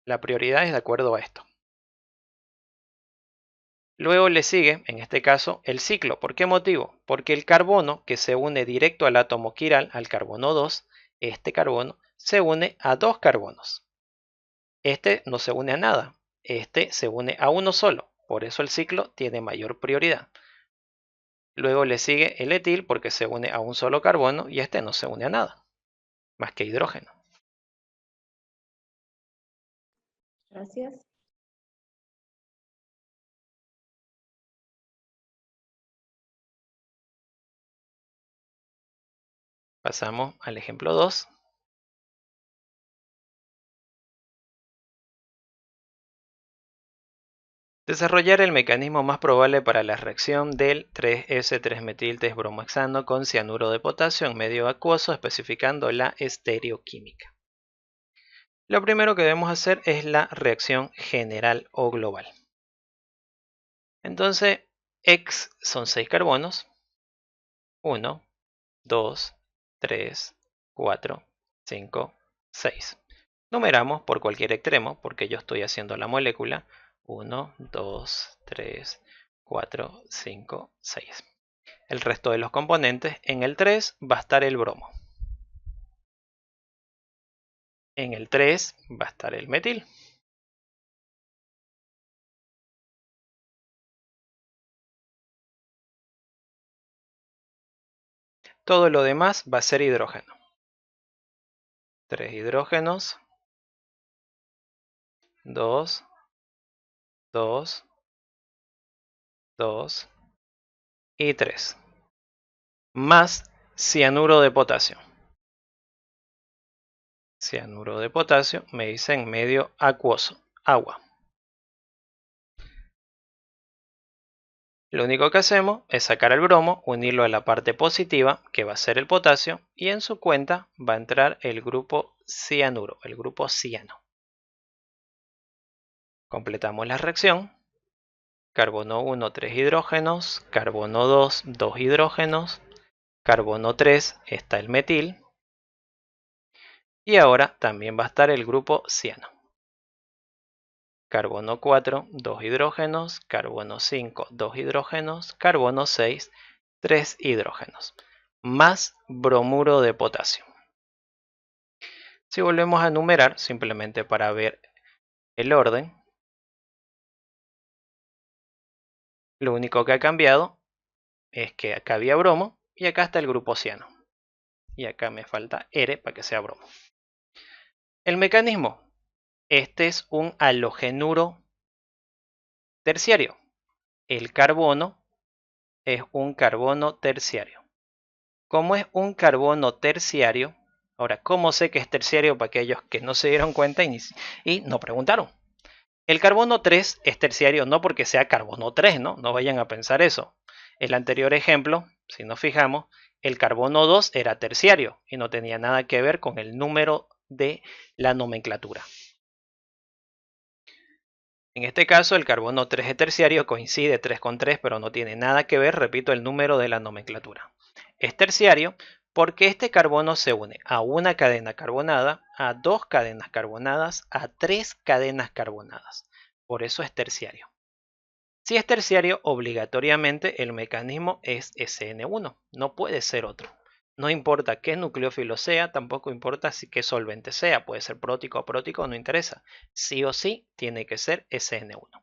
La prioridad es de acuerdo a esto. Luego le sigue, en este caso, el ciclo. ¿Por qué motivo? Porque el carbono que se une directo al átomo quiral, al carbono 2, este carbono se une a dos carbonos. Este no se une a nada, este se une a uno solo. Por eso el ciclo tiene mayor prioridad. Luego le sigue el etil porque se une a un solo carbono y este no se une a nada, más que hidrógeno. Gracias. Pasamos al ejemplo 2. Desarrollar el mecanismo más probable para la reacción del 3S3-metil-3-bromohexano con cianuro de potasio en medio acuoso, especificando la estereoquímica. Lo primero que debemos hacer es la reacción general o global. Entonces, X son 6 carbonos. 1, 2, 3, 4, 5, 6. Numeramos por cualquier extremo, porque yo estoy haciendo la molécula. 1, 2, 3, 4, 5, 6. El resto de los componentes, en el 3 va a estar el bromo. En el 3 va a estar el metil. Todo lo demás va a ser hidrógeno. 3 hidrógenos. 2, 2, 2 y 3. Más cianuro de potasio. Cianuro de potasio me dice en medio acuoso, agua. Lo único que hacemos es sacar el bromo, unirlo a la parte positiva, que va a ser el potasio, y en su cuenta va a entrar el grupo cianuro, el grupo ciano. Completamos la reacción. Carbono 1, 3 hidrógenos, carbono 2, 2 hidrógenos, carbono 3 está el metil, y ahora también va a estar el grupo ciano. Carbono 4, 2 hidrógenos, carbono 5, 2 hidrógenos, carbono 6, 3 hidrógenos, más bromuro de potasio. Si volvemos a numerar, simplemente para ver el orden, lo único que ha cambiado es que acá había bromo y acá está el grupo ciano. Y acá me falta R para que sea bromo. El mecanismo. Este es un halogenuro terciario. El carbono es un carbono terciario. Como es un carbono terciario, ahora, ¿cómo sé que es terciario para aquellos que no se dieron cuenta y no preguntaron? El carbono 3 es terciario no porque sea carbono 3, ¿no? No vayan a pensar eso. El anterior ejemplo, si nos fijamos, el carbono 2 era terciario y no tenía nada que ver con el número de la nomenclatura. En este caso, el carbono 3 es terciario, coincide 3 con 3, pero no tiene nada que ver, repito, el número de la nomenclatura. Es terciario porque este carbono se une a una cadena carbonada, a dos cadenas carbonadas, a tres cadenas carbonadas. Por eso es terciario. Si es terciario, obligatoriamente el mecanismo es SN1, no puede ser otro. No importa qué nucleófilo sea, tampoco importa qué solvente sea, puede ser prótico o prótico, no interesa. Sí o sí tiene que ser SN1.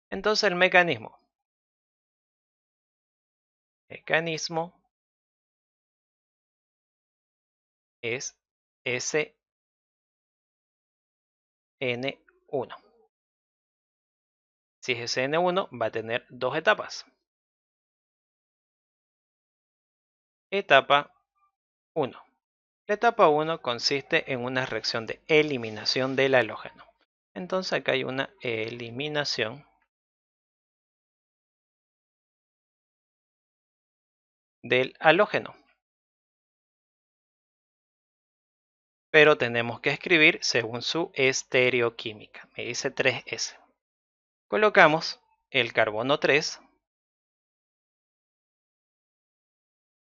Entonces el mecanismo es SN1. Si es SN1 va a tener dos etapas. Etapa 1. La etapa 1 consiste en una reacción de eliminación del halógeno. Entonces acá hay una eliminación del halógeno. Pero tenemos que escribir según su estereoquímica. Me dice 3S. Colocamos el carbono 3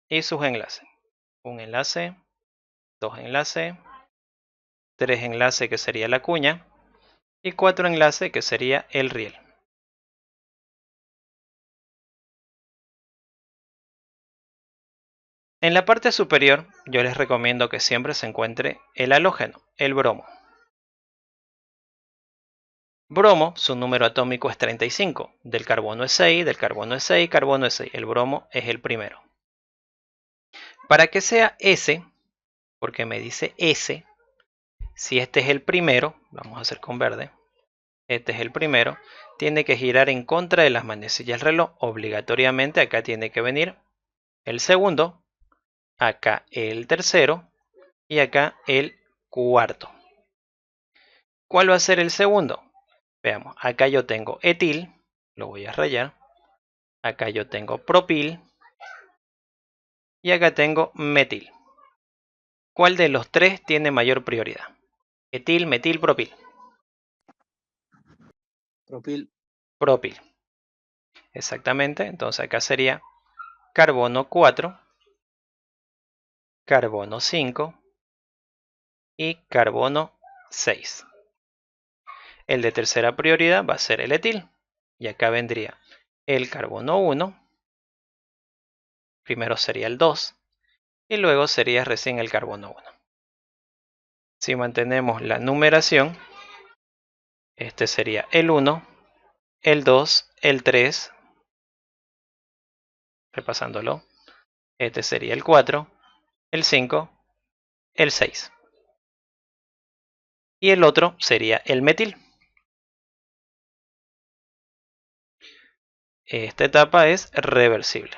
y sus enlaces. Un enlace, dos enlaces, tres enlaces que sería la cuña y cuatro enlaces que sería el riel. En la parte superior yo les recomiendo que siempre se encuentre el halógeno, el bromo. Bromo, su número atómico es 35, del carbono es 6, del carbono es 6, carbono es 6, el bromo es el primero. Para que sea S, porque me dice S, si este es el primero, vamos a hacer con verde, este es el primero, tiene que girar en contra de las manecillas del reloj, obligatoriamente acá tiene que venir el segundo, acá el tercero y acá el cuarto. ¿Cuál va a ser el segundo? Veamos, acá yo tengo etil, lo voy a rayar. Acá yo tengo propil. Y acá tengo metil. ¿Cuál de los tres tiene mayor prioridad? Etil, metil, propil. Propil. Propil. Exactamente, entonces acá sería carbono 4, carbono 5 y carbono 6. El de tercera prioridad va a ser el etil. Y acá vendría el carbono 1. Primero sería el 2. Y luego sería recién el carbono 1. Si mantenemos la numeración, este sería el 1, el 2, el 3. Repasándolo. Este sería el 4, el 5, el 6. Y el otro sería el metil. Esta etapa es reversible.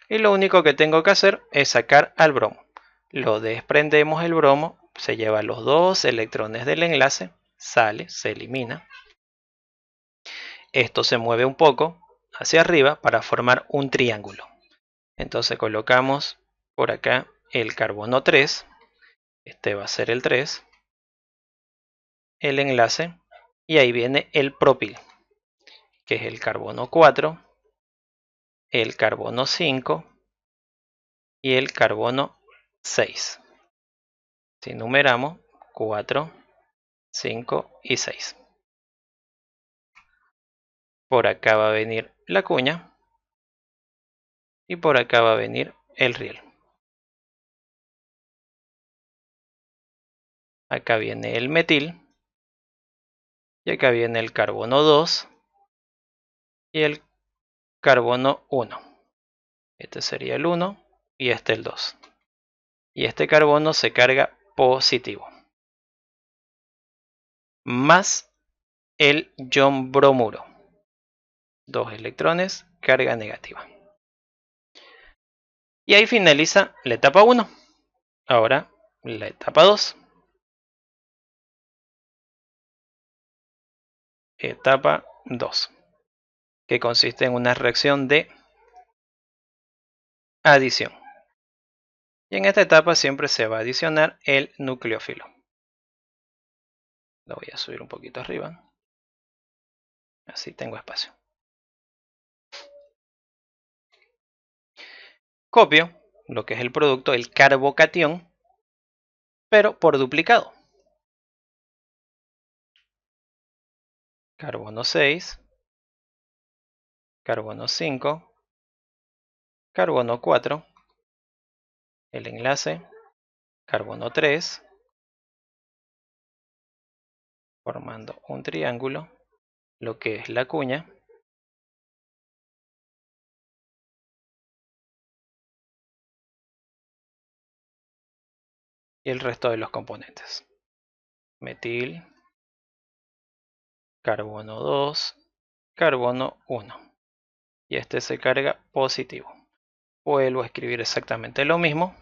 Y lo único que tengo que hacer es sacar al bromo. Lo desprendemos el bromo, se lleva los dos electrones del enlace, sale, se elimina. Esto se mueve un poco hacia arriba para formar un triángulo. Entonces colocamos por acá el carbono 3. Este va a ser el 3. El enlace. Y ahí viene el propil, que es el carbono 4, el carbono 5 y el carbono 6. Si numeramos, 4, 5 y 6. Por acá va a venir la cuña y por acá va a venir el riel. Acá viene el metil y acá viene el carbono 2 y el carbono 1. Este sería el 1 y este el 2. Y este carbono se carga positivo. Más el ion bromuro. 2 electrones, carga negativa. Y ahí finaliza la etapa 1. Ahora la etapa 2. Etapa 2. Que consiste en una reacción de adición. Y en esta etapa siempre se va a adicionar el nucleófilo. Lo voy a subir un poquito arriba. Así tengo espacio. Copio lo que es el producto, el carbocatión, pero por duplicado. Carbono 6, carbono 5, carbono 4, el enlace, carbono 3, formando un triángulo, lo que es la cuña, y el resto de los componentes. Metil, carbono 2, carbono 1. Y este se carga positivo. Vuelvo a escribir exactamente lo mismo.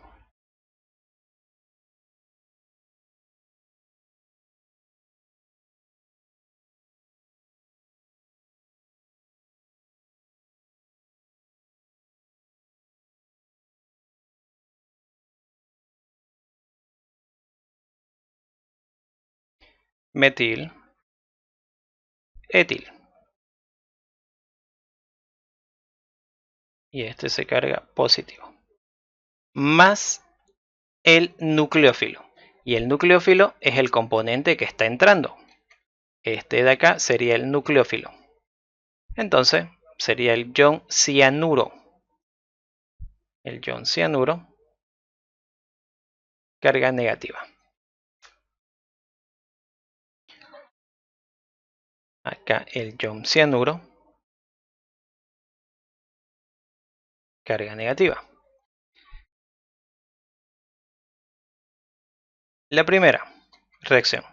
Metil, etil. Y este se carga positivo. Más el nucleófilo. Y el nucleófilo es el componente que está entrando. Este de acá sería el nucleófilo. Entonces sería el ion cianuro. el ion cianuro, carga negativa. Acá el ion cianuro, carga negativa. La primera reacción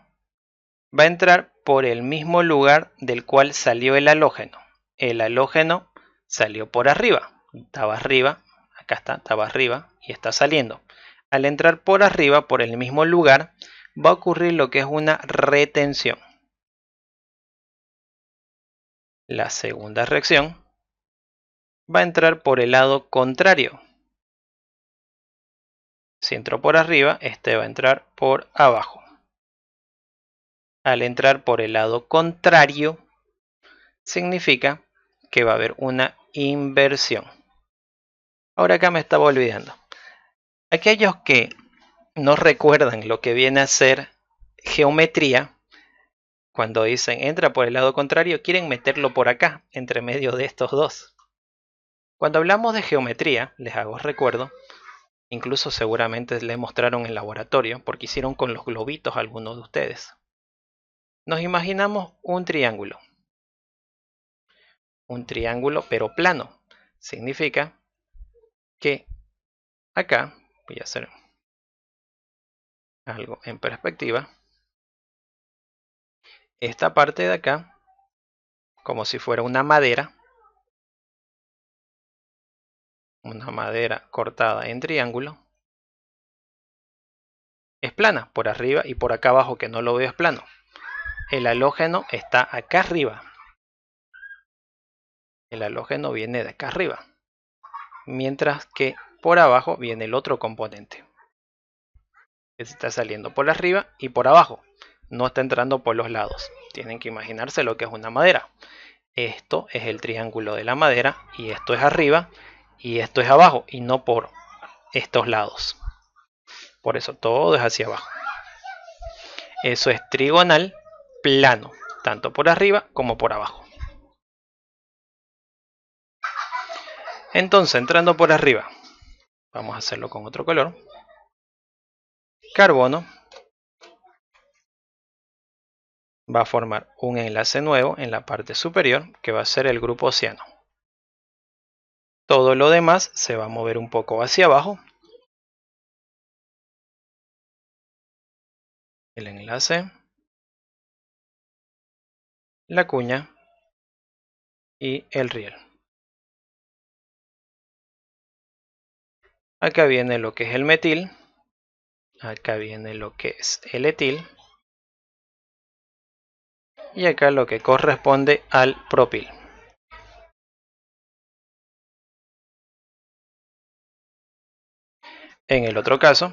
va a entrar por el mismo lugar del cual salió el halógeno. El halógeno salió por arriba, estaba arriba, acá está, estaba arriba y está saliendo. Al entrar por arriba, por el mismo lugar, va a ocurrir lo que es una retención. La segunda reacción va a entrar por el lado contrario. Si entró por arriba, este va a entrar por abajo. Al entrar por el lado contrario, significa que va a haber una inversión. Ahora acá me estaba olvidando. Aquellos que no recuerdan lo que viene a ser geometría, cuando dicen entra por el lado contrario, quieren meterlo por acá, entre medio de estos dos. Cuando hablamos de geometría, les hago recuerdo, incluso seguramente les mostraron en laboratorio, porque hicieron con los globitos algunos de ustedes. Nos imaginamos un triángulo. Un triángulo pero plano. Significa que acá, voy a hacer algo en perspectiva, esta parte de acá, como si fuera una madera cortada en triángulo, es plana, por arriba y por acá abajo que no lo veo es plano. El halógeno está acá arriba. El halógeno viene de acá arriba, mientras que por abajo viene el otro componente. Está saliendo por arriba y por abajo, no está entrando por los lados. Tienen que imaginarse lo que es una madera. Esto es el triángulo de la madera y esto es arriba y esto es abajo y no por estos lados. Por eso todo es hacia abajo. Eso es trigonal plano, tanto por arriba como por abajo. Entonces, entrando por arriba, vamos a hacerlo con otro color. Carbono va a formar un enlace nuevo en la parte superior que va a ser el grupo ciano. Todo lo demás se va a mover un poco hacia abajo. El enlace, la cuña y el riel. Acá viene lo que es el metil. Acá viene lo que es el etil. Y acá lo que corresponde al propil. En el otro caso,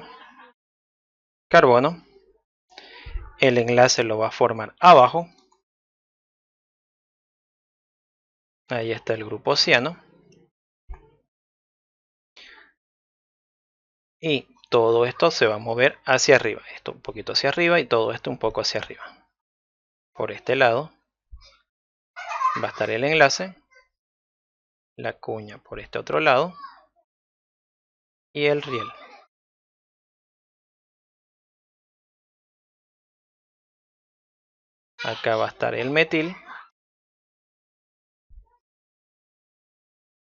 carbono, el enlace lo va a formar abajo. Ahí está el grupo ciano. Y todo esto se va a mover hacia arriba. Esto un poquito hacia arriba y todo esto un poco hacia arriba. Por este lado va a estar el enlace, la cuña por este otro lado y el riel. Acá va a estar el metil.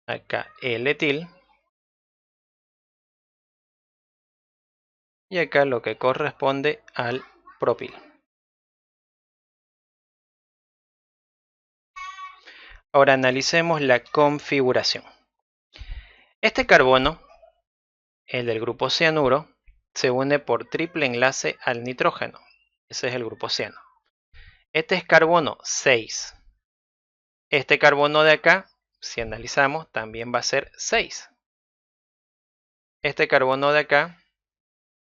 Acá el etil. Y acá lo que corresponde al propil. Ahora analicemos la configuración. Este carbono, el del grupo cianuro, se une por triple enlace al nitrógeno. Ese es el grupo ciano. Este es carbono 6. Este carbono de acá, si analizamos, también va a ser 6. Este carbono de acá,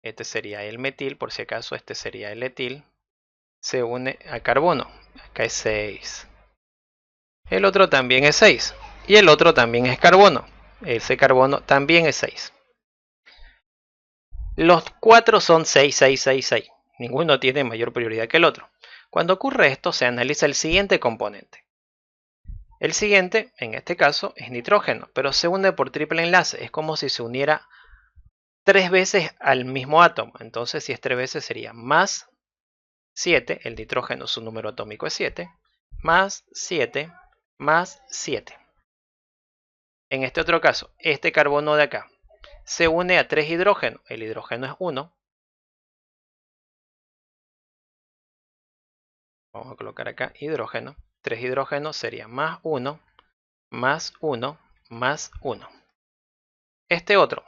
este sería el metil, por si acaso este sería el etil, se une a carbono. Acá es 6. El otro también es 6. Y el otro también es carbono. Ese carbono también es 6. Los 4 son 6, 6, 6, 6. Ninguno tiene mayor prioridad que el otro. Cuando ocurre esto, se analiza el siguiente componente. El siguiente, en este caso, es nitrógeno, pero se une por triple enlace. Es como si se uniera 3 veces al mismo átomo. Entonces, si es 3 veces, sería más 7. El nitrógeno, su número atómico es 7. Más 7, más 7. En este otro caso, este carbono de acá se une a 3 hidrógenos. El hidrógeno es 1. Vamos a colocar acá hidrógeno. 3 hidrógenos sería más 1, más 1, más 1. Este otro,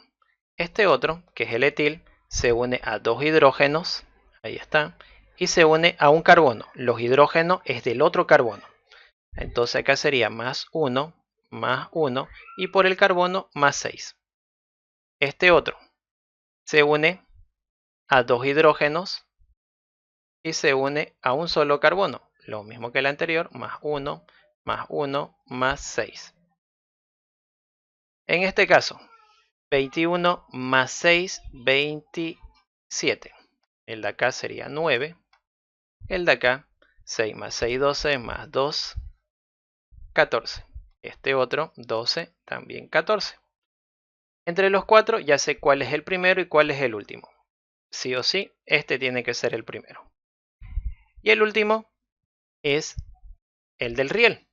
que es el etil, se une a 2 hidrógenos. Ahí está. Y se une a un carbono. Los hidrógenos es del otro carbono. Entonces acá sería más 1, y por el carbono más 6. Este otro se une a 2 hidrógenos y se une a un solo carbono. Lo mismo que el anterior, más 1, más 6. En este caso, 21 más 6, 27. El de acá sería 9. El de acá, 6 más 6, 12, más 2, 14. Este otro, 12, también 14. Entre los 4 ya sé cuál es el primero y cuál es el último. Sí o sí, este tiene que ser el primero. Y el último es el del riel.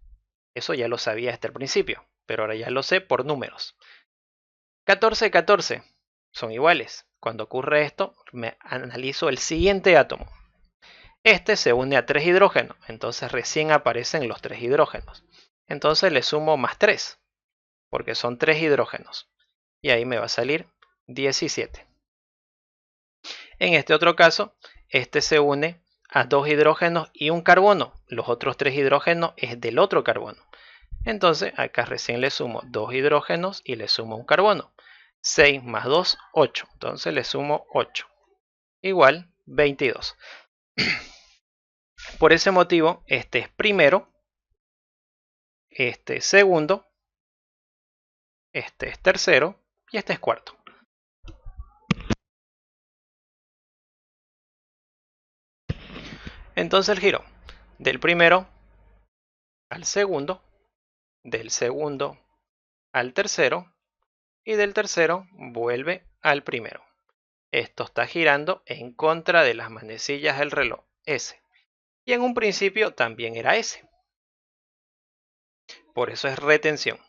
Eso ya lo sabía hasta el principio, pero ahora ya lo sé por números. 14 y 14 son iguales. Cuando ocurre esto, me analizo el siguiente átomo. Este se une a 3 hidrógenos, entonces recién aparecen los 3 hidrógenos. Entonces le sumo más 3, porque son 3 hidrógenos. Y ahí me va a salir 17. En este otro caso, este se une a 2 hidrógenos y un carbono. Los otros 3 hidrógenos es del otro carbono. Entonces acá recién le sumo 2 hidrógenos y le sumo un carbono. 6 más 2, 8. Entonces le sumo 8. Igual 22. Por ese motivo, este es primero, este es segundo, este es tercero y este es cuarto. Entonces el giro del primero al segundo, del segundo al tercero y del tercero vuelve al primero. Esto está girando en contra de las manecillas del reloj S. Y en un principio también era S. Por eso es retención.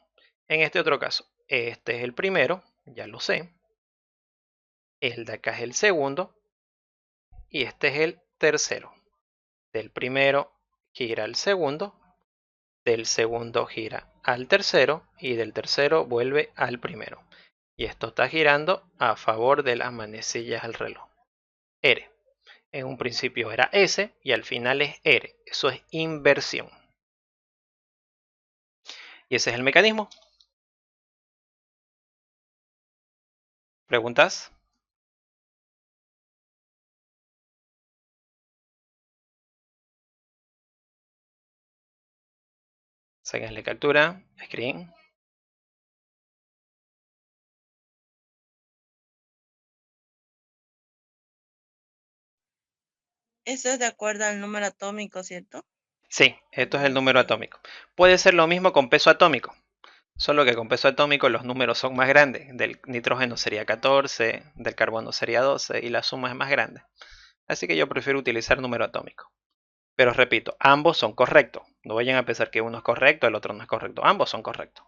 En este otro caso, este es el primero, ya lo sé. El de acá es el segundo. Y este es el tercero. Del primero gira al segundo. Del segundo gira al tercero. Y del tercero vuelve al primero. Y esto está girando a favor de las manecillas del reloj. R. En un principio era S y al final es R. Eso es inversión. Y ese es el mecanismo. ¿Preguntas? Sáquenle captura, screen. Eso es de acuerdo al número atómico, ¿cierto? Sí, esto es el número atómico. Puede ser lo mismo con peso atómico. Solo que con peso atómico los números son más grandes. Del nitrógeno sería 14, del carbono sería 12 y la suma es más grande. Así que yo prefiero utilizar número atómico. Pero repito, ambos son correctos. No vayan a pensar que uno es correcto, el otro no es correcto. Ambos son correctos.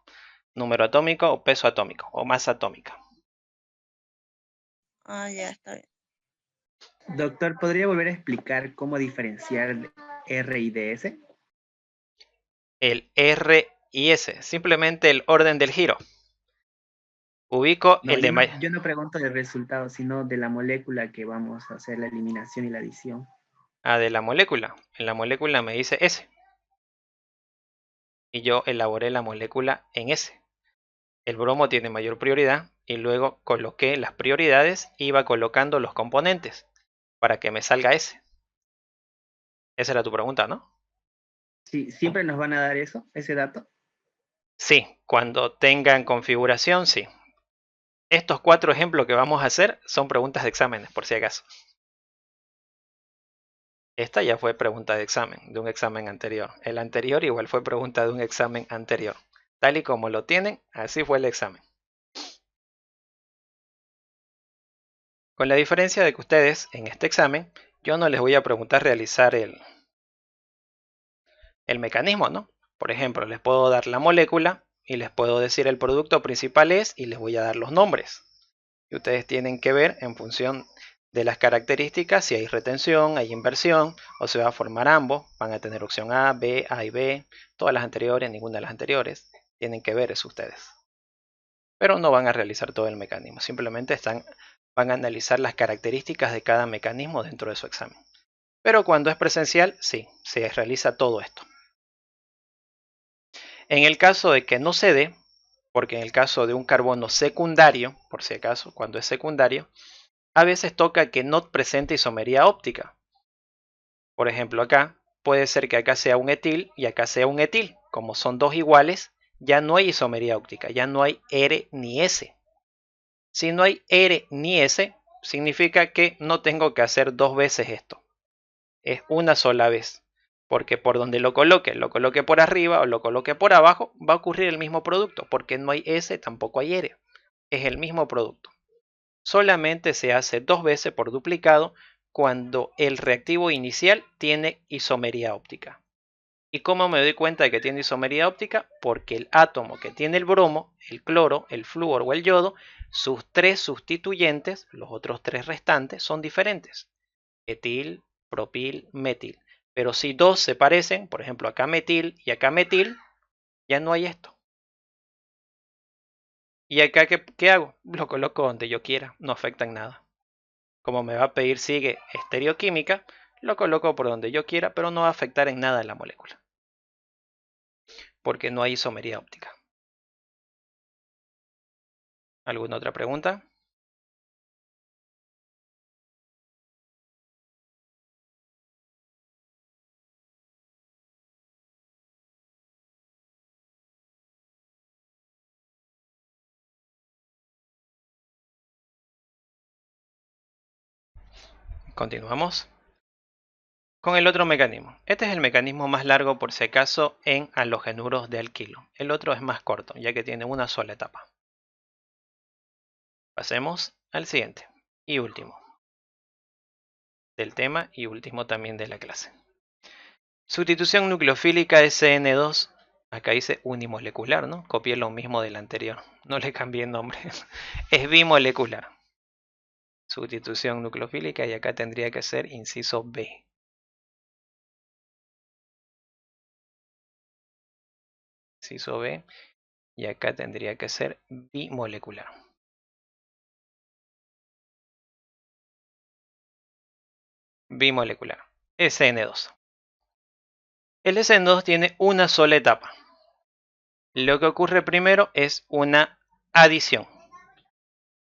Número atómico o peso atómico o masa atómica. Ah, ya está bien. Doctor, ¿podría volver a explicar cómo diferenciar R y DS? El R y S, simplemente el orden del giro. Ubico No, el de mayor. yo no pregunto del resultado, sino de la molécula que vamos a hacer la eliminación y la adición. Ah, de la molécula. En la molécula me dice S. Y yo elaboré la molécula en S. El bromo tiene mayor prioridad y luego coloqué las prioridades y iba colocando los componentes para que me salga S. Esa era tu pregunta, ¿no? Sí, ¿siempre nos van a dar eso, ese dato? Sí, cuando tengan configuración, sí. Estos 4 ejemplos que vamos a hacer son preguntas de exámenes, por si acaso. Esta ya fue pregunta de examen, de un examen anterior. El anterior igual fue pregunta de un examen anterior. Tal y como lo tienen, así fue el examen. Con la diferencia de que ustedes, en este examen, yo no les voy a preguntar realizar el mecanismo, ¿no? Por ejemplo, les puedo dar la molécula y les puedo decir el producto principal es y les voy a dar los nombres. Y ustedes tienen que ver en función de las características si hay retención, hay inversión o se va a formar ambos. Van a tener opción A, B, A y B, todas las anteriores, ninguna de las anteriores. Tienen que ver eso ustedes. Pero no van a realizar todo el mecanismo, simplemente van a analizar las características de cada mecanismo dentro de su examen. Pero cuando es presencial, sí, se realiza todo esto. En el caso de que no se dé, porque en el caso de un carbono secundario, por si acaso, cuando es secundario, a veces toca que no presente isomería óptica. Por ejemplo, acá puede ser que acá sea un etil y acá sea un etil. Como son dos iguales, ya no hay isomería óptica, ya no hay R ni S. Si no hay R ni S, significa que no tengo que hacer dos veces esto. Es una sola vez. Porque por donde lo coloque por arriba o lo coloque por abajo, va a ocurrir el mismo producto. Porque no hay S, tampoco hay R. Es el mismo producto. Solamente se hace dos veces por duplicado cuando el reactivo inicial tiene isomería óptica. ¿Y cómo me doy cuenta de que tiene isomería óptica? Porque el átomo que tiene el bromo, el cloro, el flúor o el yodo, sus tres sustituyentes, los otros tres restantes, son diferentes. Etil, propil, metil. Pero si dos se parecen, por ejemplo acá metil y acá metil, ya no hay esto. ¿Y acá qué hago? Lo coloco donde yo quiera, no afecta en nada. Como me va a pedir sigue estereoquímica, lo coloco por donde yo quiera, pero no va a afectar en nada en la molécula. Porque no hay isomería óptica. ¿Alguna otra pregunta? Continuamos con el otro mecanismo. Este es el mecanismo más largo por si acaso en halogenuros de alquilo. El otro es más corto, ya que tiene una sola etapa. Pasemos al siguiente y último del tema y último también de la clase. Sustitución nucleofílica SN2. Acá dice unimolecular, ¿no? Copié lo mismo del anterior. No le cambié el nombre. Es bimolecular. Sustitución nucleofílica y acá tendría que ser inciso B. Inciso B y acá tendría que ser bimolecular. Bimolecular. SN2. El SN2 tiene una sola etapa. Lo que ocurre primero es una adición.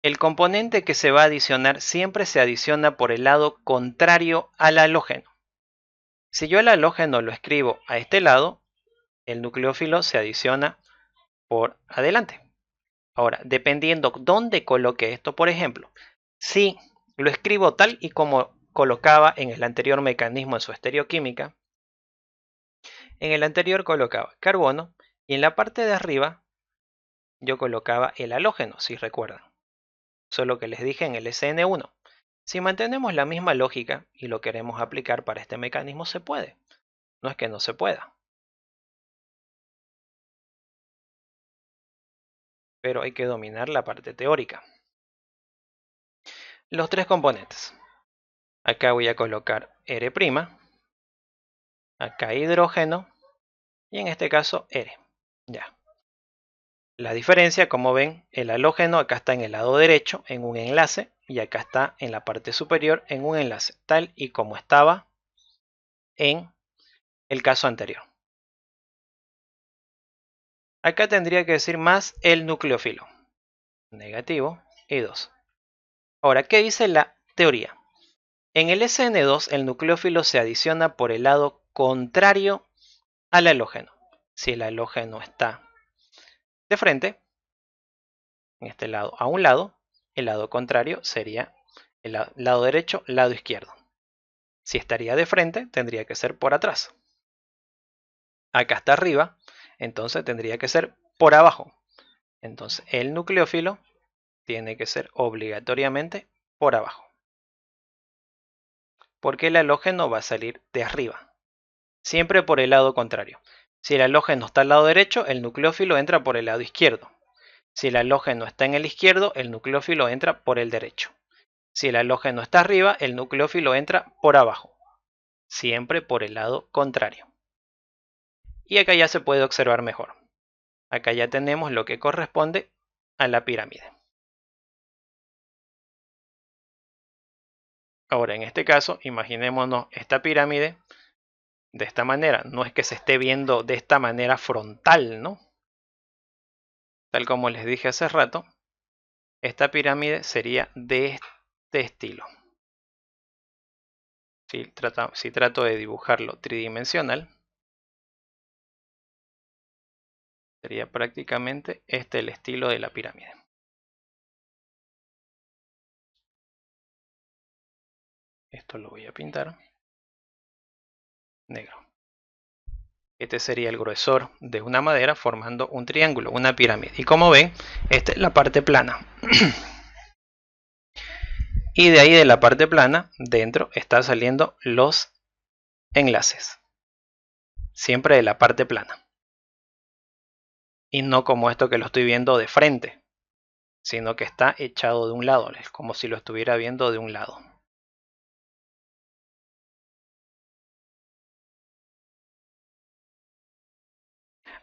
El componente que se va a adicionar siempre se adiciona por el lado contrario al halógeno. Si yo el halógeno lo escribo a este lado, el nucleófilo se adiciona por adelante. Ahora, dependiendo dónde coloque esto, por ejemplo, si lo escribo tal y como colocaba en el anterior mecanismo en su estereoquímica, en el anterior colocaba carbono y en la parte de arriba yo colocaba el halógeno, si recuerdan. Solo que les dije en el SN1. Si mantenemos la misma lógica y lo queremos aplicar para este mecanismo, se puede. No es que no se pueda. Pero hay que dominar la parte teórica. Los tres componentes. Acá voy a colocar R', acá hidrógeno y en este caso R. Ya. La diferencia, como ven, el halógeno acá está en el lado derecho en un enlace y acá está en la parte superior en un enlace, tal y como estaba en el caso anterior. Acá tendría que decir más el nucleófilo. Negativo y 2. Ahora, ¿qué dice la teoría? En el SN2 el nucleófilo se adiciona por el lado contrario al halógeno. Si el halógeno está de frente, en este lado a un lado, el lado contrario sería el lado derecho, lado izquierdo. Si estaría de frente, tendría que ser por atrás. Acá está arriba, entonces tendría que ser por abajo. Entonces el nucleófilo tiene que ser obligatoriamente por abajo. Porque el halógeno va a salir de arriba. Siempre por el lado contrario. Si el halógeno está al lado derecho, el nucleófilo entra por el lado izquierdo. Si el halógeno está en el izquierdo, el nucleófilo entra por el derecho. Si el halógeno está arriba, el nucleófilo entra por abajo. Siempre por el lado contrario. Y acá ya se puede observar mejor. Acá ya tenemos lo que corresponde a la pirámide. Ahora, en este caso, imaginémonos esta pirámide de esta manera. No es que se esté viendo de esta manera frontal, ¿no? Tal como les dije hace rato, esta pirámide sería de este estilo. Si trato de dibujarlo tridimensional, sería prácticamente este el estilo de la pirámide. Esto lo voy a pintar negro. Este sería el gruesor de una madera formando un triángulo, una pirámide. Y como ven, esta es la parte plana. Y de ahí de la parte plana, dentro están saliendo los enlaces. Siempre de la parte plana. Y no como esto que lo estoy viendo de frente, sino que está echado de un lado, es como si lo estuviera viendo de un lado.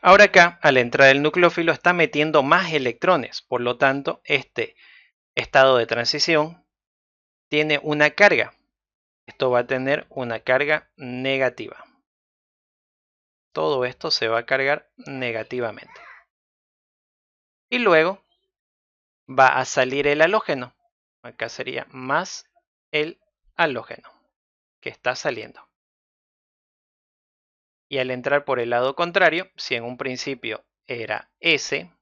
Ahora acá, al entrar el nucleófilo, está metiendo más electrones, por lo tanto, este estado de transición tiene una carga. Esto va a tener una carga negativa. Todo esto se va a cargar negativamente. Y luego va a salir el halógeno. Acá sería más el halógeno que está saliendo. Y al entrar por el lado contrario, si en un principio era S,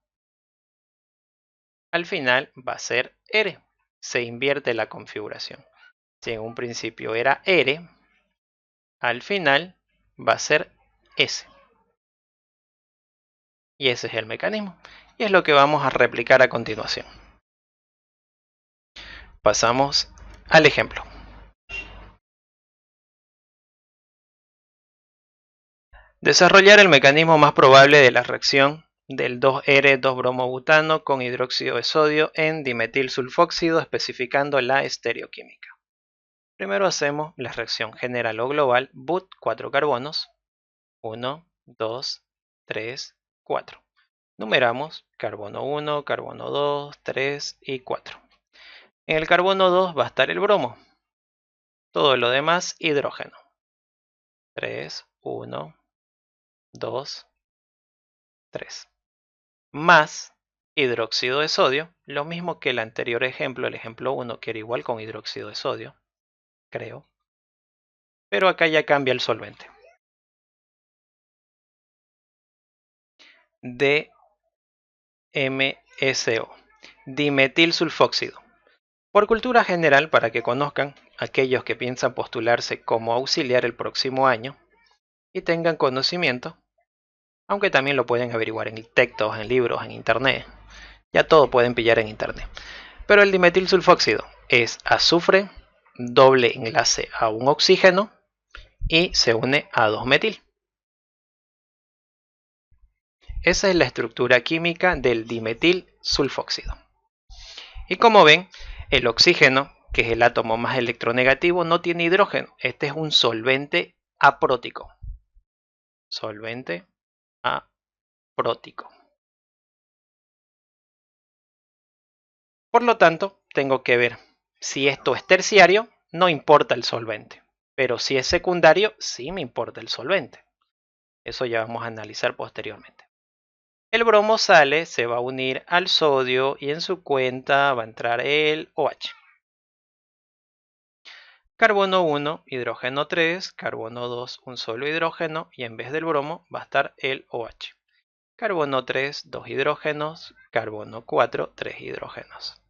al final va a ser R. Se invierte la configuración. Si en un principio era R, al final va a ser S. Y ese es el mecanismo. Y es lo que vamos a replicar a continuación. Pasamos al ejemplo. Desarrollar el mecanismo más probable de la reacción del 2R2-bromobutano con hidróxido de sodio en dimetilsulfóxido, especificando la estereoquímica. Primero hacemos la reacción general o global BUT 4 carbonos. 1, 2, 3, 4. Numeramos carbono 1, carbono 2, 3 y 4. En el carbono 2 va a estar el bromo. Todo lo demás hidrógeno. 3, 1, 2, 3. Más hidróxido de sodio, lo mismo que el anterior ejemplo, el ejemplo 1, que era igual con hidróxido de sodio, creo. Pero acá ya cambia el solvente. DMSO, dimetilsulfóxido. Por cultura general, para que conozcan aquellos que piensan postularse como auxiliar el próximo año y tengan conocimiento, aunque también lo pueden averiguar en textos, en libros, en internet. Ya todo pueden pillar en internet. Pero el dimetilsulfóxido es azufre, doble enlace a un oxígeno y se une a 2-metil. Esa es la estructura química del dimetilsulfóxido. Y como ven, el oxígeno, que es el átomo más electronegativo, no tiene hidrógeno. Este es un solvente aprótico. Solvente aprótico. Por lo tanto, tengo que ver si esto es terciario, no importa el solvente. Pero si es secundario, sí me importa el solvente. Eso ya vamos a analizar posteriormente. El bromo sale, se va a unir al sodio y en su cuenta va a entrar el OH. Carbono 1, hidrógeno 3, carbono 2, un solo hidrógeno y en vez del bromo va a estar el OH. Carbono 3, 2 hidrógenos, carbono 4, 3 hidrógenos.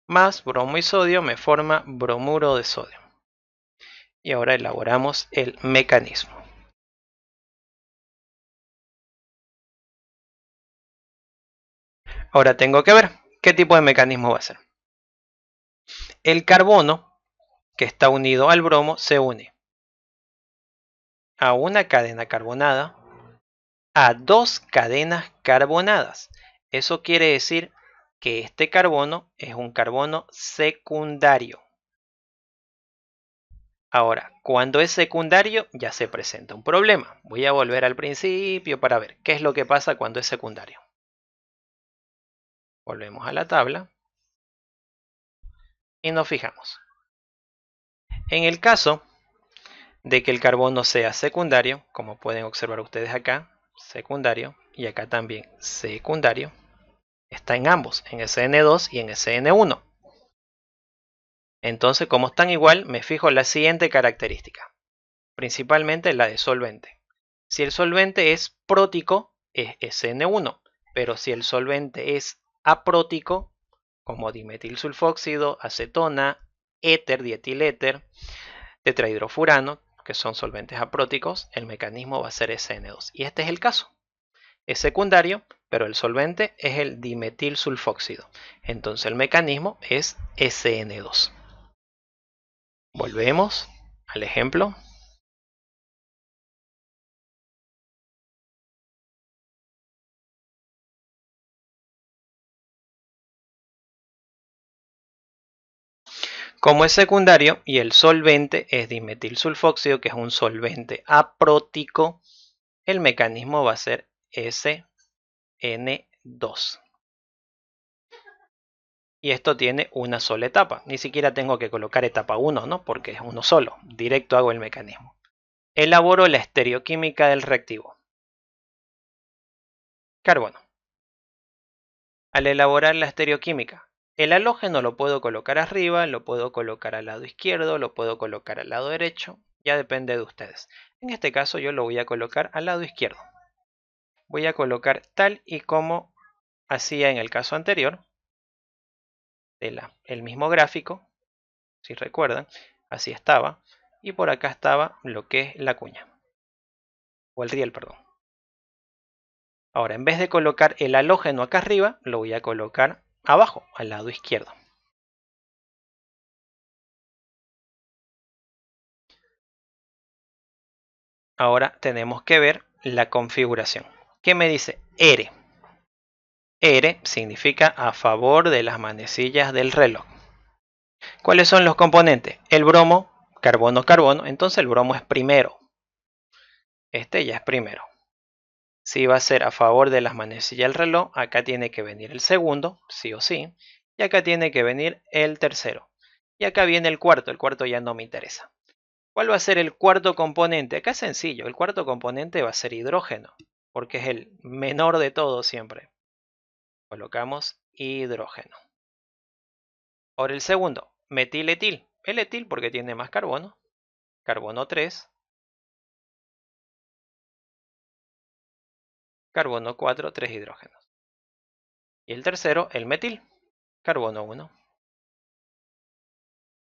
Más bromo y sodio me forma bromuro de sodio. Y ahora elaboramos el mecanismo. Ahora tengo que ver qué tipo de mecanismo va a ser. El carbono que está unido al bromo se une a una cadena carbonada, a dos cadenas carbonadas. Eso quiere decir que este carbono es un carbono secundario. Ahora, cuando es secundario ya se presenta un problema. Voy a volver al principio para ver qué es lo que pasa cuando es secundario. Volvemos a la tabla y nos fijamos. En el caso de que el carbono sea secundario, como pueden observar ustedes acá, secundario, y acá también secundario, está en ambos, en SN2 y en SN1. Entonces, como están igual, me fijo en la siguiente característica, principalmente la de solvente. Si el solvente es prótico, es SN1, pero si el solvente es aprótico, como dimetilsulfóxido, acetona, éter, dietiléter, tetrahidrofurano, que son solventes apróticos, el mecanismo va a ser SN2. Y este es el caso. Es secundario, pero el solvente es el dimetilsulfóxido. Entonces el mecanismo es SN2. Volvemos al ejemplo. Como es secundario y el solvente es dimetilsulfóxido, que es un solvente aprótico, el mecanismo va a ser SN2. Y esto tiene una sola etapa. Ni siquiera tengo que colocar etapa 1, ¿no? Porque es uno solo. Directo hago el mecanismo. Elaboro la estereoquímica del reactivo. Carbono. Al elaborar la estereoquímica, el halógeno lo puedo colocar arriba, lo puedo colocar al lado izquierdo, lo puedo colocar al lado derecho. Ya depende de ustedes. En este caso yo lo voy a colocar al lado izquierdo. Voy a colocar tal y como hacía en el caso anterior. El mismo gráfico, si recuerdan, así estaba. Y por acá estaba lo que es la cuña. O el riel, perdón. Ahora, en vez de colocar el halógeno acá arriba, lo voy a colocar abajo, al lado izquierdo. Ahora tenemos que ver la configuración. ¿Qué me dice? R. R significa a favor de las manecillas del reloj. ¿Cuáles son los componentes? El bromo, carbono, carbono. Entonces el bromo es primero. Este ya es primero. Si va a ser a favor de las manecillas del reloj, acá tiene que venir el segundo, sí o sí. Y acá tiene que venir el tercero. Y acá viene el cuarto ya no me interesa. ¿Cuál va a ser el cuarto componente? Acá es sencillo, el cuarto componente va a ser hidrógeno, porque es el menor de todos siempre. Colocamos hidrógeno. Ahora el segundo, metiletil. El etil porque tiene más carbono. Carbono 3. Carbono 4, 3 hidrógenos. Y el tercero, el metil. Carbono 1.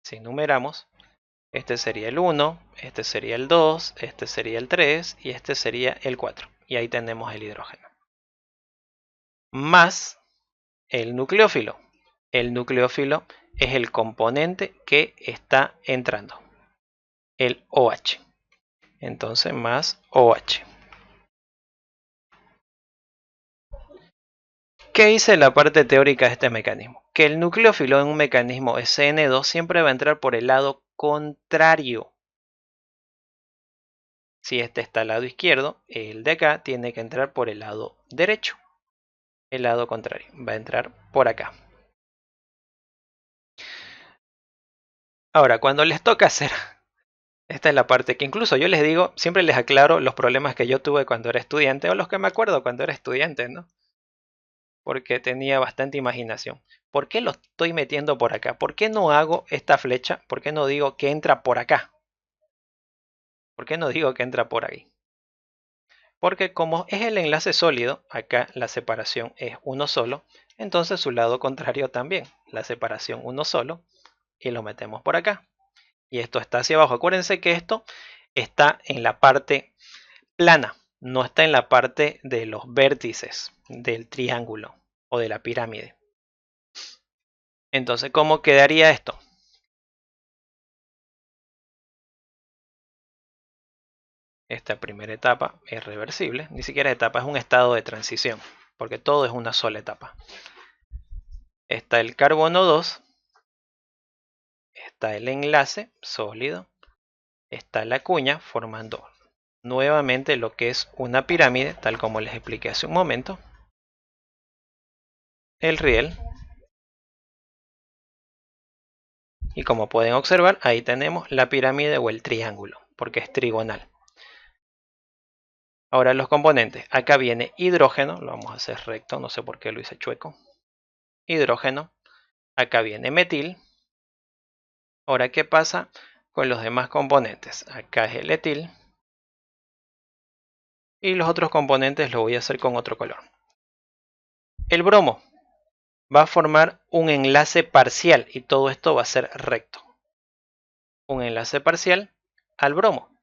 Si numeramos, este sería el 1, este sería el 2, este sería el 3 y este sería el 4. Y ahí tenemos el hidrógeno. Más el nucleófilo. El nucleófilo es el componente que está entrando. El OH. Entonces más OH. ¿Qué dice la parte teórica de este mecanismo? Que el nucleófilo en un mecanismo SN2 siempre va a entrar por el lado contrario. Si este está al lado izquierdo, el de acá tiene que entrar por el lado derecho. El lado contrario va a entrar por acá. Ahora, cuando les toca hacer, esta es la parte que incluso yo les digo, siempre les aclaro los problemas que yo tuve cuando era estudiante o los que me acuerdo cuando era estudiante, ¿no? Porque tenía bastante imaginación. ¿Por qué lo estoy metiendo por acá? ¿Por qué no hago esta flecha? ¿Por qué no digo que entra por acá? ¿Por qué no digo que entra por ahí? Porque como es el enlace sólido, acá la separación es uno solo, entonces su lado contrario también, la separación uno solo, y lo metemos por acá. y esto está hacia abajo. Acuérdense que esto está en la parte plana, no está en la parte de los vértices del triángulo o de la pirámide. Entonces, ¿cómo quedaría esto? Esta primera etapa es reversible, ni siquiera etapa, es un estado de transición, porque todo es una sola etapa. Está el carbono 2, está el enlace sólido, está la cuña formando nuevamente lo que es una pirámide, tal como les expliqué hace un momento. El riel. Y como pueden observar, ahí tenemos la pirámide o el triángulo, porque es trigonal. Ahora los componentes. Acá viene hidrógeno, lo vamos a hacer recto, no sé por qué lo hice chueco. Hidrógeno. Acá viene metil. Ahora, ¿qué pasa con los demás componentes? Acá es el etil. Y los otros componentes los voy a hacer con otro color. El bromo va a formar un enlace parcial y todo esto va a ser recto. Un enlace parcial al bromo.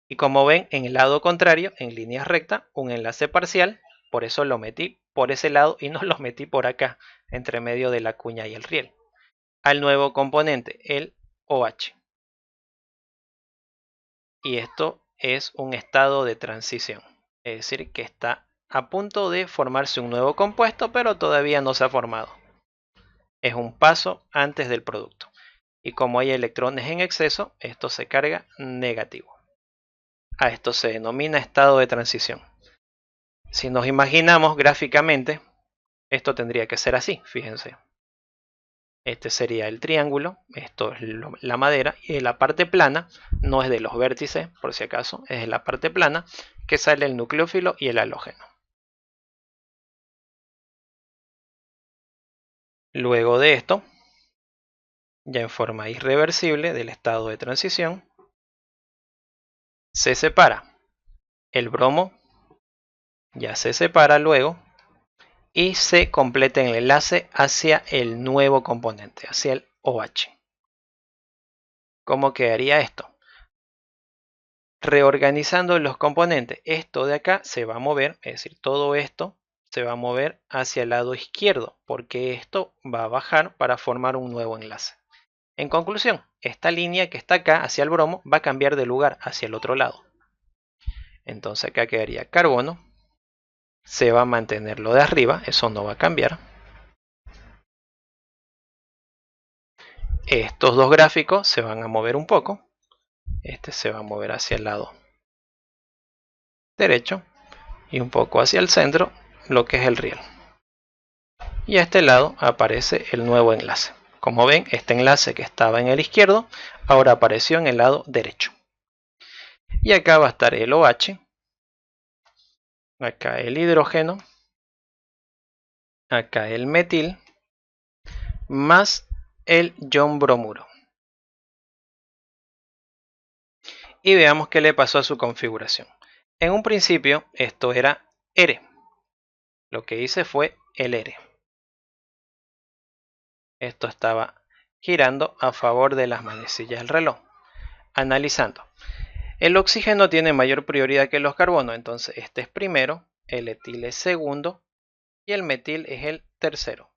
Y como ven, en el lado contrario, en línea recta, un enlace parcial. Por eso lo metí por ese lado y no lo metí por acá, entre medio de la cuña y el riel. Al nuevo componente, el OH. Y esto es un estado de transición. Es decir, que está a punto de formarse un nuevo compuesto, pero todavía no se ha formado. Es un paso antes del producto. Y como hay electrones en exceso, esto se carga negativo. A esto se denomina estado de transición. Si nos imaginamos gráficamente, esto tendría que ser así, fíjense. Este sería el triángulo, esto es la madera, y la parte plana no es de los vértices, por si acaso, es de la parte plana que sale el nucleófilo y el halógeno. Luego de esto, ya en forma irreversible del estado de transición, se separa el bromo, ya se separa luego, y se completa el enlace hacia el nuevo componente, hacia el OH. ¿Cómo quedaría esto? Reorganizando los componentes, esto de acá se va a mover, es decir, todo esto se va a mover hacia el lado izquierdo, porque esto va a bajar para formar un nuevo enlace. En conclusión, esta línea que está acá hacia el bromo va a cambiar de lugar hacia el otro lado. Entonces acá quedaría carbono, se va a mantener lo de arriba, eso no va a cambiar. Estos dos gráficos se van a mover un poco. Este se va a mover hacia el lado derecho y un poco hacia el centro, lo que es el riel. Y a este lado aparece el nuevo enlace. Como ven, este enlace que estaba en el izquierdo, ahora apareció en el lado derecho. Y acá va a estar el OH, acá el hidrógeno, acá el metil, más el ion bromuro. Y veamos qué le pasó a su configuración. En un principio esto era R. Lo que hice fue el R. Esto estaba girando a favor de las manecillas del reloj. Analizando. El oxígeno tiene mayor prioridad que los carbonos, entonces este es primero, el etil es segundo y el metil es el tercero.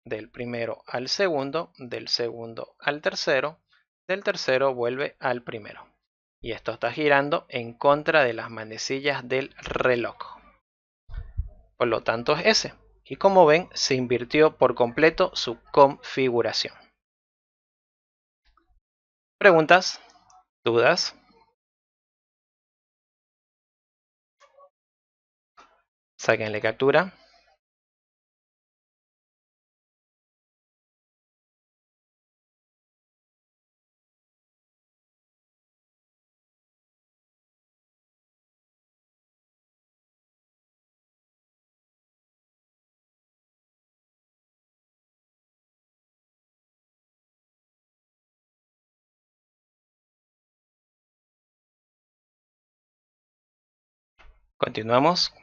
Del primero al segundo, del segundo al tercero, del tercero vuelve al primero. Y esto está girando en contra de las manecillas del reloj. Por lo tanto es ese. Y como ven, se invirtió por completo su configuración. ¿Preguntas? ¿Dudas? Sáquenle captura. Continuamos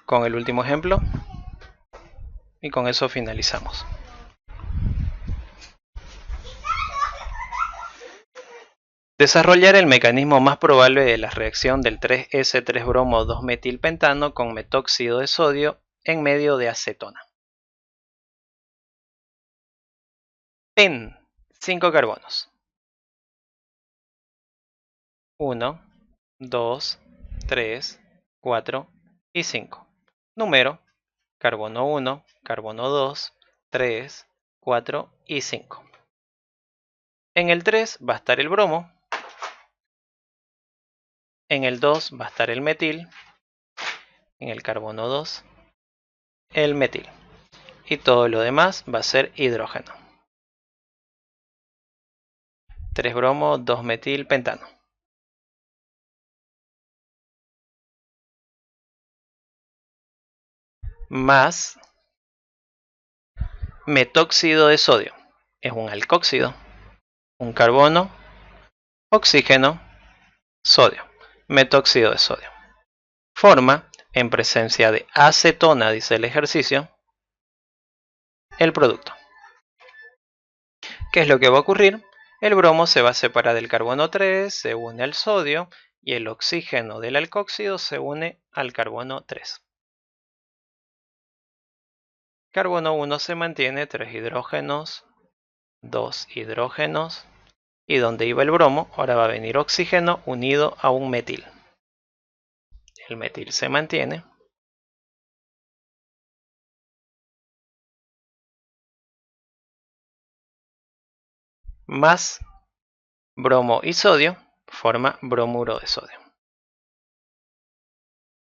con el último ejemplo y con eso finalizamos. Desarrollar el mecanismo más probable de la reacción del 3S3-bromo 2-metilpentano con metóxido de sodio en medio de acetona. PEN, 5 carbonos. 1, 2, 3, 4 y 5. Número: carbono 1, carbono 2, 3, 4 y 5. En el 3 va a estar el bromo. En el 2 va a estar el metil. En el carbono 2, el metil. Y todo lo demás va a ser hidrógeno. 3 bromo, 2 metil, pentano. Más metóxido de sodio. Es un alcóxido. Un carbono, oxígeno, sodio. Metóxido de sodio. Forma, en presencia de acetona, dice el ejercicio, el producto. ¿Qué es lo que va a ocurrir? El bromo se va a separar del carbono 3, se une al sodio, y el oxígeno del alcóxido se une al carbono 3. Carbono 1 se mantiene, 3 hidrógenos, 2 hidrógenos, y donde iba el bromo, ahora va a venir oxígeno unido a un metil. El metil se mantiene. Más bromo y sodio forma bromuro de sodio.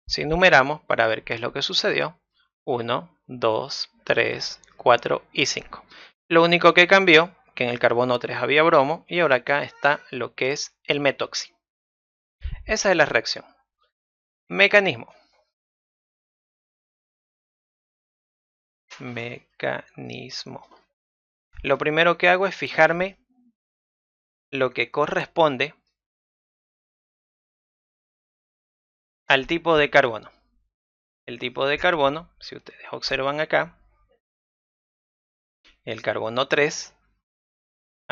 Si numeramos para ver qué es lo que sucedió: 1, 2, 3, 4 y 5. Lo único que cambió, que en el carbono 3 había bromo y ahora acá está lo que es el metoxi. Esa es la reacción. Mecanismo. Lo primero que hago es fijarme lo que corresponde al tipo de carbono. El tipo de carbono, si ustedes observan acá, el carbono 3.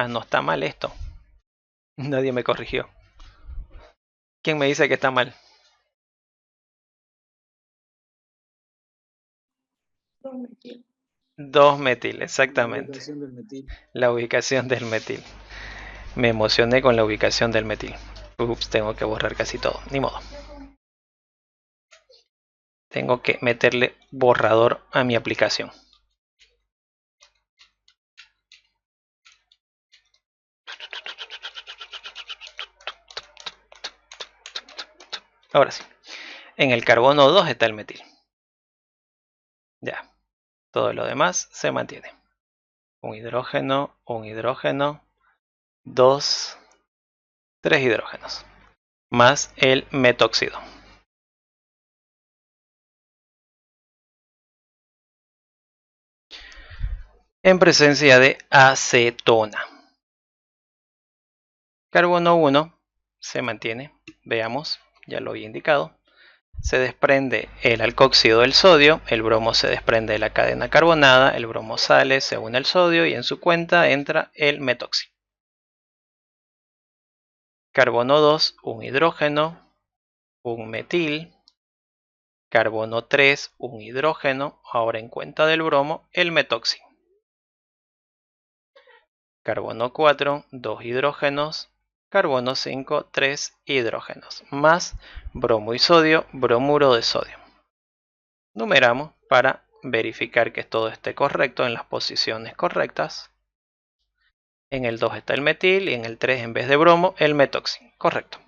No está mal esto. Nadie me corrigió. ¿Quién me dice que está mal? 2-metil. 2-metil, exactamente. La ubicación del metil. La ubicación del metil. Me emocioné con la ubicación del metil. Ups, tengo que borrar casi todo. Ni modo. Tengo que meterle borrador a mi aplicación. Ahora sí. En el carbono 2 está el metil. Ya. Todo lo demás se mantiene. Un hidrógeno, 2, 3 hidrógenos. Más el metóxido. En presencia de acetona. Carbono 1 se mantiene. Veamos, ya lo había indicado. Se desprende el alcóxido del sodio, el bromo se desprende de la cadena carbonada, el bromo sale, se une al sodio y en su cuenta entra el metoxi. Carbono 2, un hidrógeno, un metil. Carbono 3, un hidrógeno, ahora en cuenta del bromo, el metoxi. Carbono 4, 2 hidrógenos. Carbono 5, 3 hidrógenos, más bromo y sodio, bromuro de sodio. Numeramos para verificar que todo esté correcto en las posiciones correctas. En el 2 está el metil y en el 3, en vez de bromo, el metoxi. Correcto.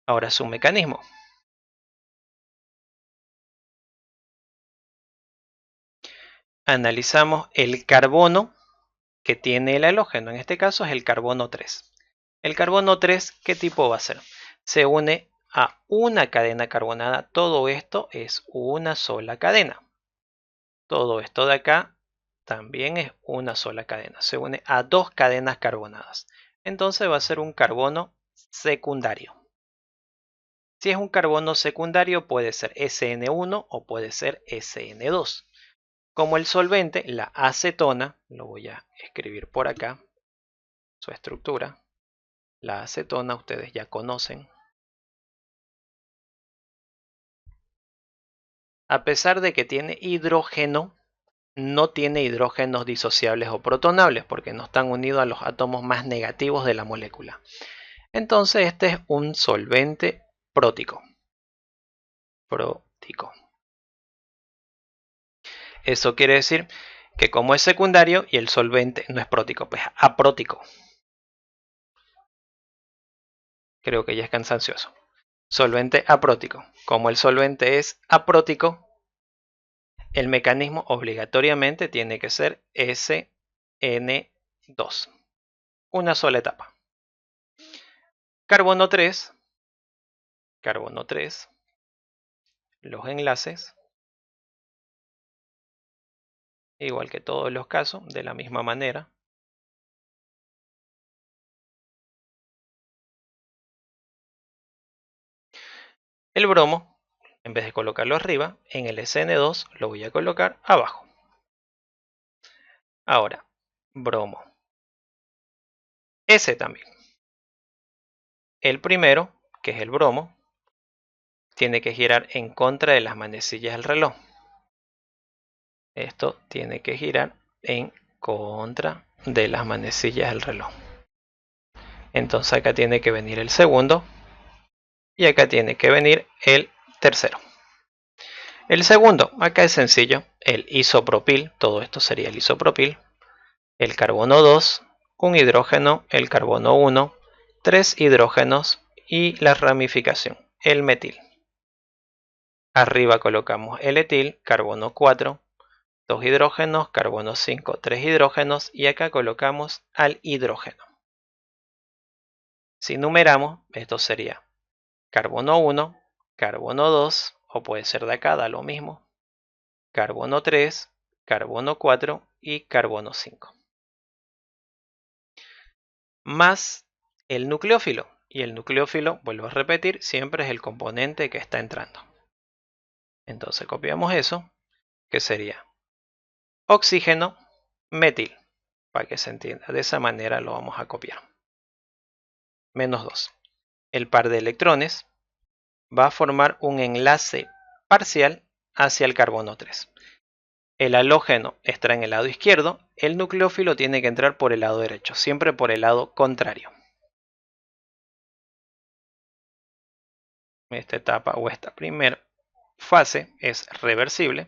Ahora su mecanismo. Analizamos el carbono que tiene el halógeno. En este caso es el carbono 3. El carbono 3, ¿qué tipo va a ser? Se une a una cadena carbonada. Todo esto es una sola cadena. Todo esto de acá también es una sola cadena. Se une a dos cadenas carbonadas. Entonces va a ser un carbono secundario. Si es un carbono secundario puede ser SN1 o puede ser SN2. Como el solvente, la acetona, lo voy a escribir por acá, su estructura. La acetona ustedes ya conocen. A pesar de que tiene hidrógeno, no tiene hidrógenos disociables o protonables porque no están unidos a los átomos más negativos de la molécula. Entonces este es un solvente prótico. Eso quiere decir que como es secundario y el solvente no es prótico, pues aprótico. Creo que ya es cansancioso. Solvente aprótico. Como el solvente es aprótico, el mecanismo obligatoriamente tiene que ser SN2. Una sola etapa. Carbono 3. Los enlaces. Igual que todos los casos, de la misma manera. El bromo, en vez de colocarlo arriba, en el SN2 lo voy a colocar abajo. Ahora, bromo. S también. El primero, que es el bromo, tiene que girar en contra de las manecillas del reloj. Esto tiene que girar en contra de las manecillas del reloj. Entonces acá tiene que venir el segundo y acá tiene que venir el tercero. El segundo, acá es sencillo, el isopropil, todo esto sería el isopropil, el carbono 2, un hidrógeno, el carbono 1, 3 hidrógenos y la ramificación, el metil. Arriba colocamos el etil, carbono 4, 2 hidrógenos, carbono 5, 3 hidrógenos y acá colocamos al hidrógeno. Si numeramos, esto sería carbono 1, carbono 2, o puede ser de acá, da lo mismo, carbono 3, carbono 4 y carbono 5. Más el nucleófilo. Y el nucleófilo, vuelvo a repetir, siempre es el componente que está entrando. Entonces copiamos eso, que sería oxígeno, metil. Para que se entienda, de esa manera lo vamos a copiar. Menos 2. El par de electrones va a formar un enlace parcial hacia el carbono 3. El halógeno está en el lado izquierdo, el nucleófilo tiene que entrar por el lado derecho, siempre por el lado contrario. Esta etapa o esta primera fase es reversible.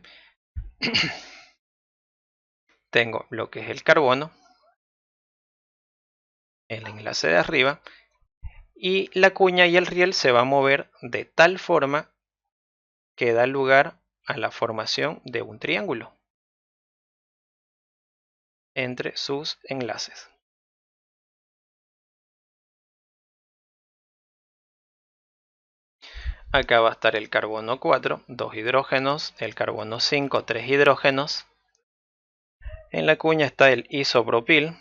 Tengo lo que es el carbono, el enlace de arriba, y la cuña y el riel se va a mover de tal forma que da lugar a la formación de un triángulo entre sus enlaces. Acá va a estar el carbono 4, 2 hidrógenos, el carbono 5, 3 hidrógenos. En la cuña está el isopropil.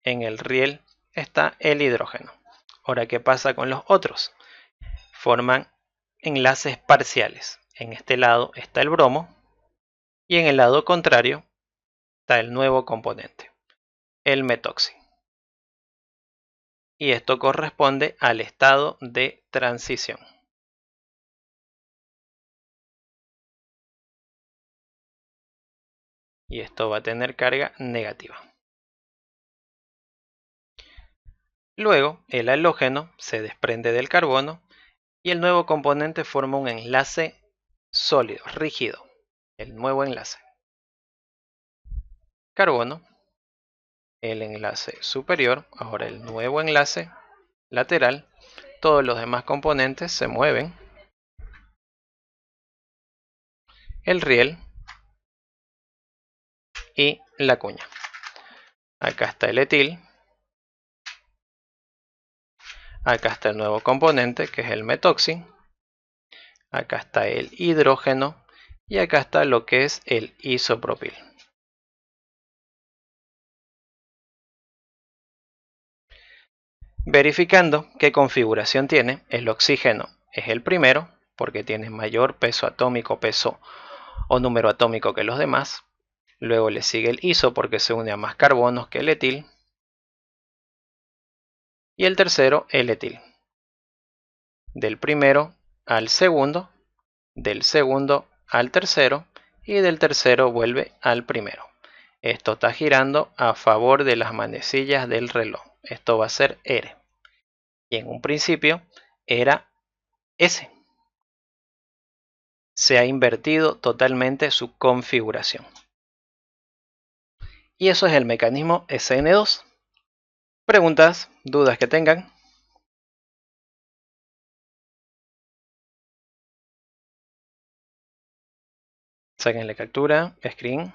En el riel está el hidrógeno. Ahora, ¿qué pasa con los otros? Forman enlaces parciales. En este lado está el bromo y en el lado contrario está el nuevo componente, el metoxi. Y esto corresponde al estado de transición. Y esto va a tener carga negativa. Luego, el halógeno se desprende del carbono y el nuevo componente forma un enlace sólido, rígido. El nuevo enlace. Carbono, el enlace superior, ahora el nuevo enlace lateral. Todos los demás componentes se mueven. El riel y la cuña. Acá está el etil. Acá está el nuevo componente que es el metoxi. Acá está el hidrógeno. Y acá está lo que es el isopropil. Verificando qué configuración tiene, el oxígeno es el primero porque tiene mayor peso atómico, peso o número atómico que los demás. Luego le sigue el iso porque se une a más carbonos que el etil. Y el tercero, el etil. Del primero al segundo, del segundo al tercero y del tercero vuelve al primero. Esto está girando a favor de las manecillas del reloj. Esto va a ser R. Y en un principio era S. Se ha invertido totalmente su configuración. Y eso es el mecanismo SN2. Preguntas, dudas que tengan. Sáquenle captura, screen.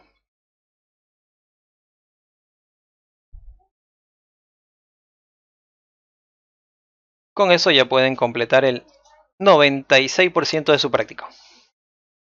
Con eso ya pueden completar el 96% de su práctico.